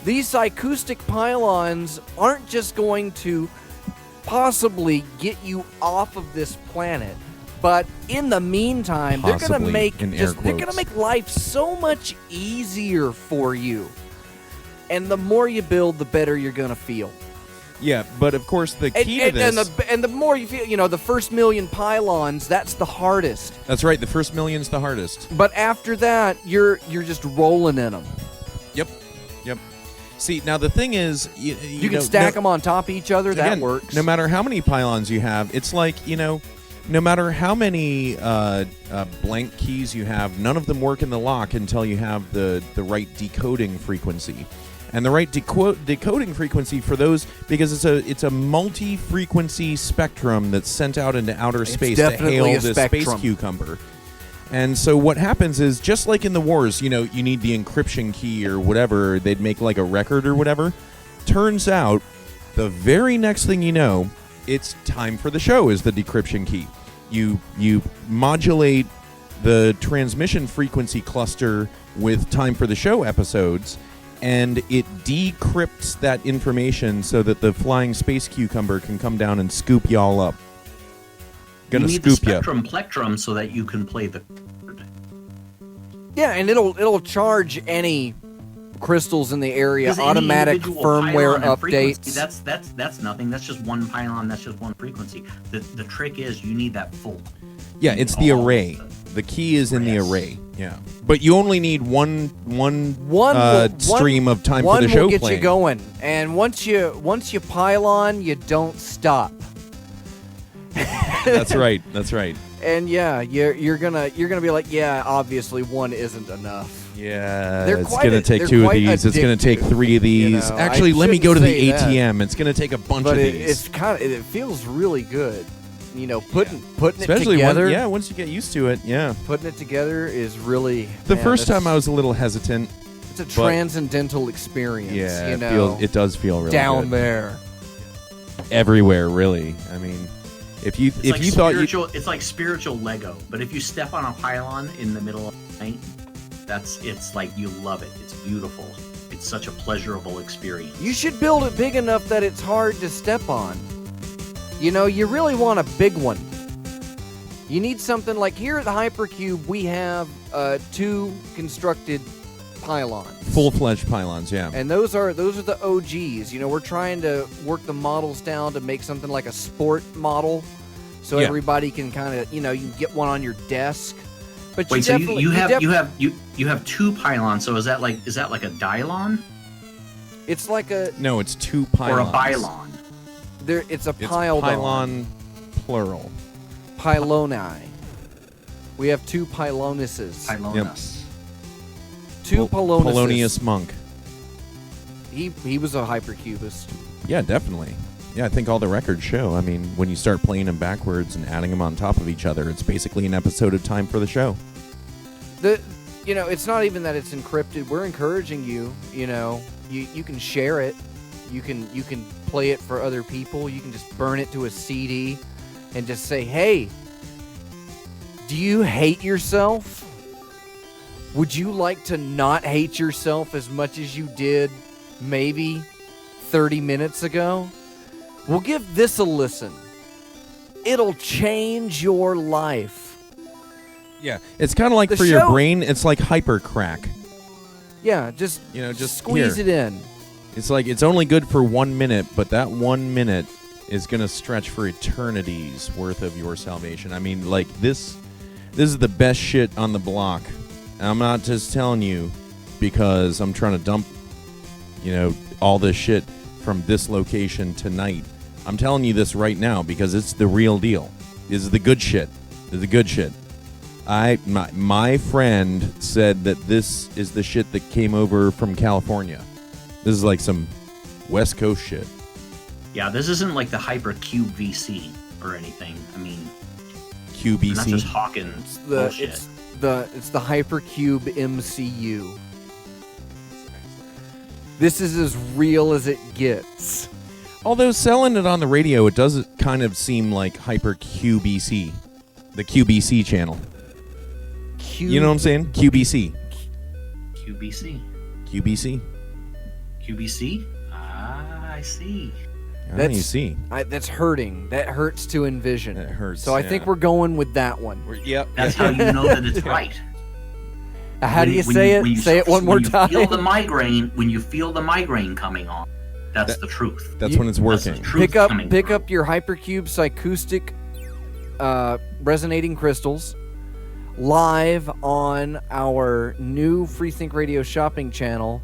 These acoustic pylons aren't just going to possibly get you off of this planet, but in the meantime, they're going to make life so much easier for you. And the more you build, the better you're going to feel. Yeah, but of course the key to this... And the more you feel, the first million pylons, that's the hardest. That's right, the first million's the hardest. But after that, you're just rolling in them. Yep. See, now the thing is... You can stack them on top of each other, that works. No matter how many pylons you have, it's like, no matter how many blank keys you have, none of them work in the lock until you have the right decoding frequency. And the right decoding frequency for those, because it's a multi-frequency spectrum that's sent out into outer space to hail the space cucumber. And so what happens is, just like in the wars, you need the encryption key or whatever, they'd make like a record or whatever. Turns out, the very next thing you know, it's time for the show is the decryption key. You modulate the transmission frequency cluster with time for the show episodes, and it decrypts that information so that the flying space cucumber can come down and scoop y'all up. You need the spectrum plectrum so that you can play the chord. Yeah, and it'll charge any crystals in the area, automatic firmware updates. That's nothing. That's just one pylon. That's just one frequency. The trick is you need that full. Yeah, it's the array. The key is in the array. Yeah, but you only need one stream of time for the show will get playing. you going, and once you pylon, you don't stop. That's right. And yeah, you're gonna be like, yeah, obviously one isn't enough. Yeah, it's gonna take two of these. It's gonna take three of these. Actually, let me go to the ATM. It's gonna take a bunch of these. It feels really good. Putting Especially it together. Once you get used to it, yeah. Putting it together is really the first time I was a little hesitant. It's a transcendental experience. Yeah, it does feel really down good. there, everywhere. Really, I mean. If you thought it's like spiritual Lego, but if you step on a pylon in the middle of the night, it's like you love it. It's beautiful. It's such a pleasurable experience. You should build it big enough that it's hard to step on. You really want a big one. You need something like here at the Hypercube, we have 2 constructed pylons. Full-fledged pylons, yeah. And those are the OGs. We're trying to work the models down to make something like a sport model, so everybody can kind of, you can get one on your desk. But wait, you have 2 pylons. So is that like a dylon? It's like a it's 2 pylons or a pylon. It's a pylon. Pylon plural. Pyloni. We have 2 pylonuses. Pylonus. 2 Polonius. Polonius Monk. He was a hypercubist. Yeah, definitely. Yeah, I think all the records show. I mean, when you start playing them backwards and adding them on top of each other, it's basically an episode of Time for the Show. It's not even that it's encrypted. We're encouraging you. You can share it. You can play it for other people. You can just burn it to a CD and just say, "Hey, do you hate yourself? Would you like to not hate yourself as much as you did maybe 30 minutes ago? Well, give this a listen. It'll change your life." Yeah, it's kind of like your brain, it's like hyper crack. Yeah, just squeeze it in. It's like it's only good for 1 minute, but that 1 minute is going to stretch for eternities worth of your salvation. I mean, like this is the best shit on the block. And I'm not just telling you because I'm trying to dump, all this shit from this location tonight. I'm telling you this right now because it's the real deal. This is the good shit. This is the good shit. My friend said that this is the shit that came over from California. This is like some West Coast shit. Yeah, this isn't like the Hypercube VC or anything. I mean, QBC. not just hawking bullshit. It's the Hypercube MCU. This is as real as it gets. Although selling it on the radio, it does kind of seem like Hyper QBC, the QBC channel. You know what I'm saying? QBC. QBC. QBC. QBC? Ah, I see. You see. That's hurting. That hurts to envision. That hurts. So I think we're going with that one. Yep. That's how you know that it's right. How do you say it? Say it one more time. When you feel the migraine coming on, that's the truth. That's when it's working. Pick up your Hypercube Psychoustic resonating crystals live on our new FreeThink Radio shopping channel.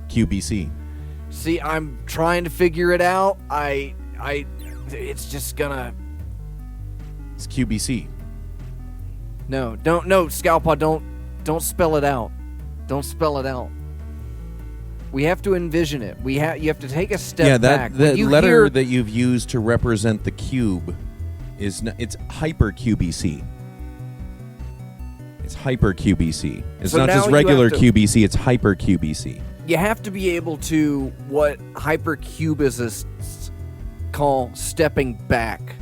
QBC. See, I'm trying to figure it out. It's just gonna. It's QBC. No, Scalpa, don't spell it out. Don't spell it out. We have to envision it. You have to take a step back. Yeah, that letter that you've used to represent the cube it's Hyper QBC. It's Hyper QBC. It's So not now just you regular have to- QBC, it's Hyper QBC. You have to be able to what hypercubicists call stepping back.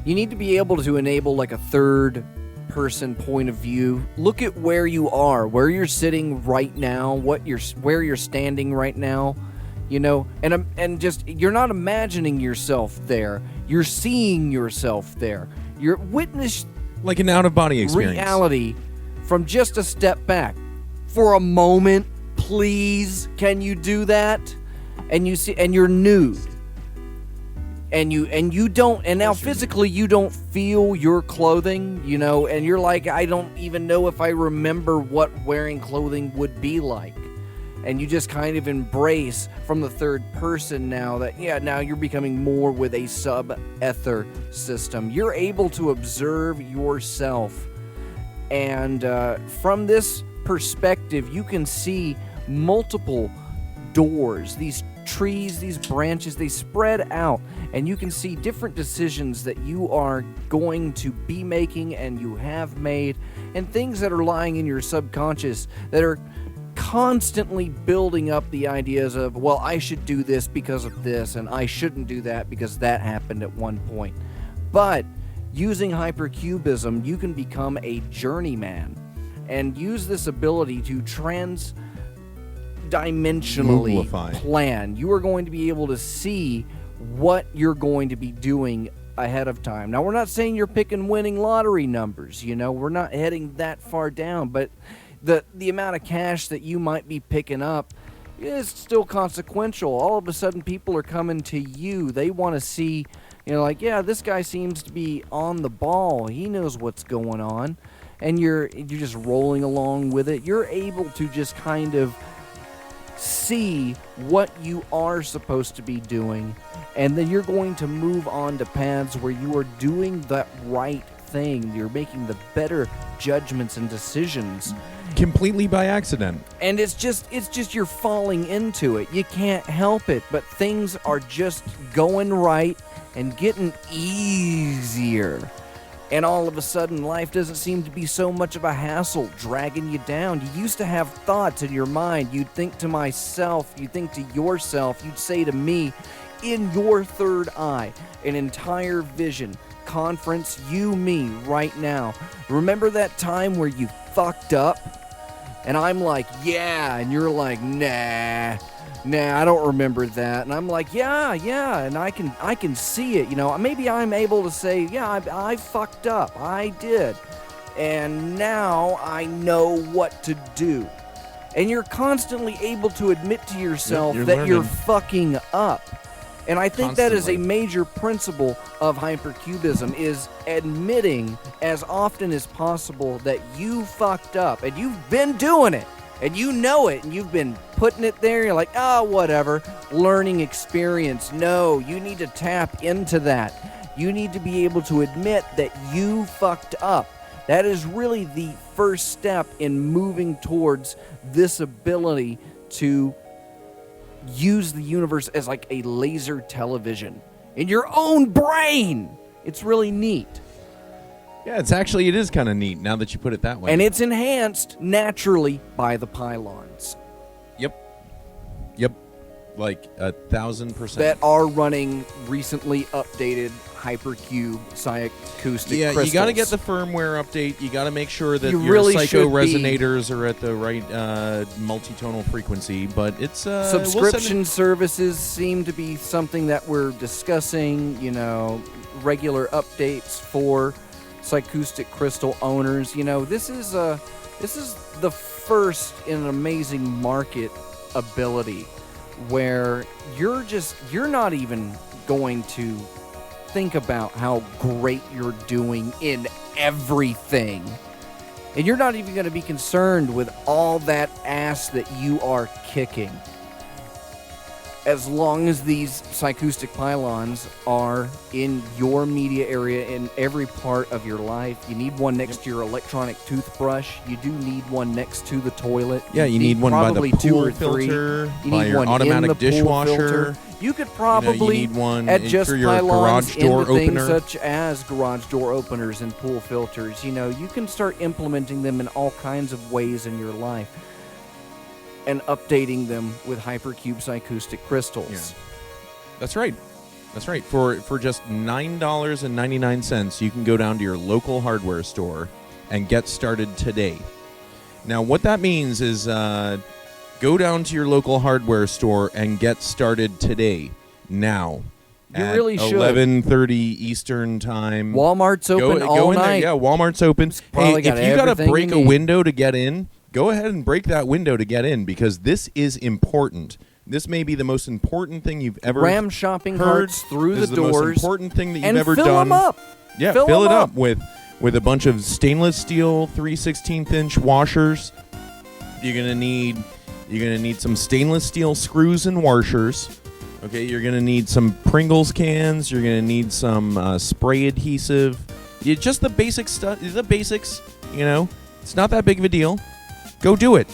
You need to be able to enable like a third person point of view. Look at where you are, where you're sitting right now, where you're standing right now, and just you're not imagining yourself there. You're seeing yourself there. You're witness like an out of body experience. Reality from just a step back. For a moment, please, can you do that? And you see, and you're nude. And you don't, and now physically you don't feel your clothing, and you're like, I don't even know if I remember what wearing clothing would be like. And you just kind of embrace from the third person now that, now you're becoming more with a sub-ether system. You're able to observe yourself. And from this perspective, you can see multiple doors, these trees, these branches, they spread out, and you can see different decisions that you are going to be making and you have made, and things that are lying in your subconscious that are constantly building up the ideas of, well, I should do this because of this, and I shouldn't do that because that happened at one point. But using hypercubism, you can become a journeyman and use this ability to dimensionally plan. You are going to be able to see what you're going to be doing ahead of time. Now, we're not saying you're picking winning lottery numbers, we're not heading that far down, but the amount of cash that you might be picking up is still consequential. All of a sudden, people are coming to you. They want to see, this guy seems to be on the ball. He knows what's going on. And you're just rolling along with it. You're able to just kind of see what you are supposed to be doing, and then you're going to move on to paths where you are doing that right thing. You're making the better judgments and decisions completely by accident, and it's just you're falling into it. You can't help it, but things are just going right and getting easier. And all of a sudden, life doesn't seem to be so much of a hassle, dragging you down. You used to have thoughts in your mind. You'd think to myself, you'd think to yourself, you'd say to me, in your third eye, an entire vision, conference, you, me, right now. Remember that time where you fucked up? And I'm like, yeah. And you're like, nah, I don't remember that. And I'm like, yeah, and I can see it. Maybe I'm able to say, yeah, I fucked up. I did. And now I know what to do. And you're constantly able to admit to yourself You're that you're learning. fucking up. And I think that is a Constantly. major principle of hypercubism, is admitting as often as possible that you fucked up and you've been doing it and you know it and you've been putting it there. You're like, oh, whatever, learning experience. No, you need to tap into that. You need to be able to admit that you fucked up. That is really the first step in moving towards this ability to use the universe as like a laser television in your own brain. It's really neat. Yeah, it is kind of neat now that you put it that way. And it's enhanced naturally by the pylons Yep. Like 1,000%. that are running recently updated hypercube psyacoustic Yeah, crystals. you got to get the firmware update. You got to make sure that You your really psycho should be. resonators are at the right multitonal frequency. But it's subscription services seem to be something that we're discussing. Regular updates for psyacoustic crystal owners. This is the first in an amazing market ability where you're not even going to think about how great you're doing in everything. And you're not even going to be concerned with all that ass that you are kicking. As long as these psyacoustic pylons are in your media area in every part of your life. You need one next to your electronic toothbrush. You do need one next to the toilet. Yeah, you need one by the probably two pool or three. filter, You by need your one in automatic the pool dishwasher. filter. You could probably you need one adjust for your pylons garage door into things opener. such as garage door openers and pool filters. You can start implementing them in all kinds of ways in your life and updating them with hypercube psyacoustic crystals. Yeah. That's right. For just $9.99, you can go down to your local hardware store and get started today. Now, what that means is go down to your local hardware store and get started today. Now. You at really should. 11:30 Eastern time. Walmart's open all in there. night. Yeah, Walmart's open. Hey, probably if got you got to everything break you a need. window to get in, go ahead and break that window to get in, because this is important. This may be the most important thing you've ever Ram shopping heard. carts through This the is the most doors important thing that you've and ever fill done. them up. Yeah, Fill fill it them up up. with a bunch of stainless steel 3/16 inch washers. You're gonna need some stainless steel screws and washers. Okay, you're gonna need some Pringles cans. You're gonna need some spray adhesive. Just the basic stuff. The basics. It's not that big of a deal. Go do it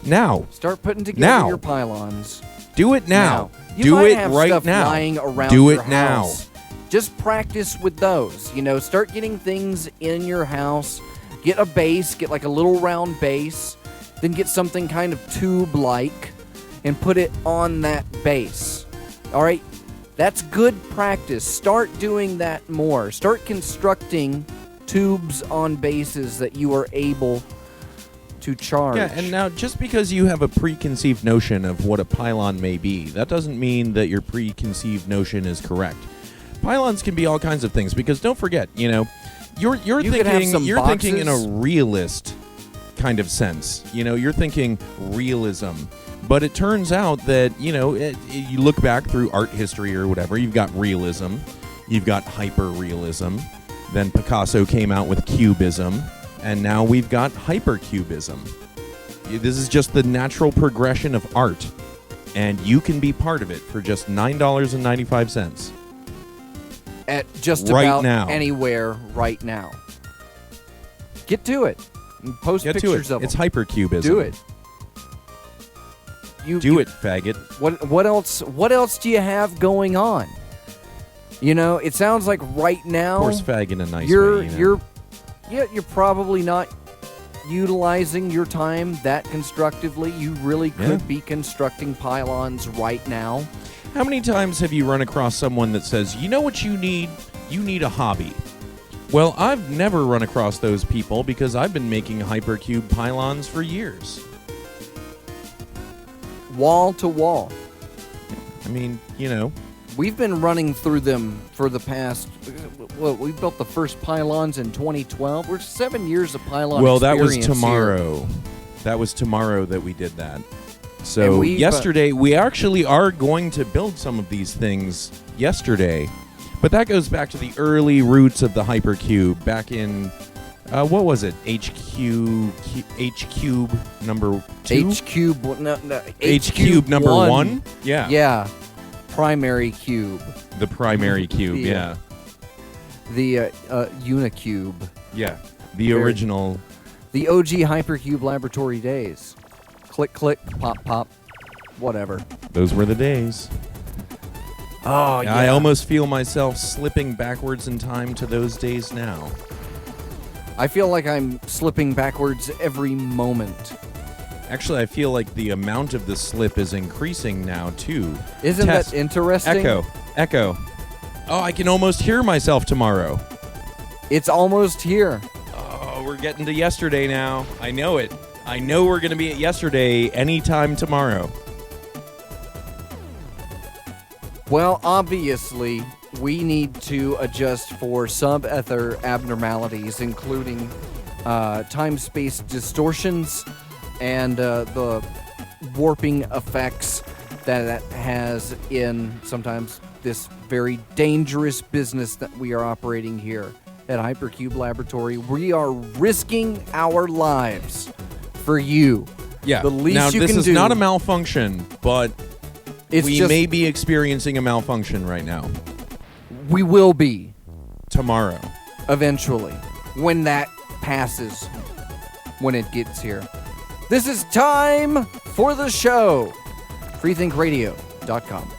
now. Start putting together Now. your pylons. Do it now. You Do might it have right stuff now. lying around Do your it now. house. Just practice with those. Start getting things in your house. Get a base. Get like a little round base. Then get something kind of tube-like and put it on that base. All right? That's good practice. Start doing that more. Start constructing tubes on bases that you are able to charge. Yeah, and now just because you have a preconceived notion of what a pylon may be, that doesn't mean that your preconceived notion is correct. Pylons can be all kinds of things, because don't forget, you're You could have some thinking in a boxes. realist kind of sense. You're thinking realism. But it turns out that, you look back through art history or whatever, you've got realism, you've got hyper-realism, then Picasso came out with cubism, and now we've got hypercubism. This is just the natural progression of art, and you can be part of it for just $9.95. At just Right about now. anywhere right now. Get to it. And post Get to pictures it. of It's them. hypercubism. Do it. Do it, faggot. What else do you have going on? It sounds like right now Of course, fag in a nice you're way. you're probably not utilizing your time that constructively. You really could be constructing pylons right now. How many times have you run across someone that says, you know what you need? You need a hobby. Well, I've never run across those people because I've been making hypercube pylons for years. Wall to wall. I mean, We've been running through them for the past. Well, we built the first pylons in 2012. We're 7 years of pylon. well, that was experience tomorrow. here. That was tomorrow that we did that. And So we've, yesterday, we actually are going to build some of these things yesterday. But that goes back to the early roots of the hypercube back in, what was it? H cube number 2? H cube, no, H cube number 1? Yeah. Yeah. Primary cube. The primary cube, yeah. The Unicube. Yeah. The original. The OG Hypercube Laboratory days. Click, click, pop, pop, whatever. Those were the days. Oh, yeah. I almost feel myself slipping backwards in time to those days now. I feel like I'm slipping backwards every moment. Actually, I feel like the amount of the slip is increasing now, too. Isn't that interesting? Echo. Oh, I can almost hear myself tomorrow. It's almost here. Oh, we're getting to yesterday now. I know it. I know we're going to be at yesterday anytime tomorrow. Well, obviously, we need to adjust for some other abnormalities, including time-space distortions and the warping effects that has in sometimes this very dangerous business that we are operating here at Hypercube Laboratory. We are risking our lives for you. Yeah. The least now, you this can is do. not a malfunction, but we just, may be experiencing a malfunction right now. We will be. Tomorrow. Eventually. When that passes. When it gets here. This is time for the show. freethinkradio.com.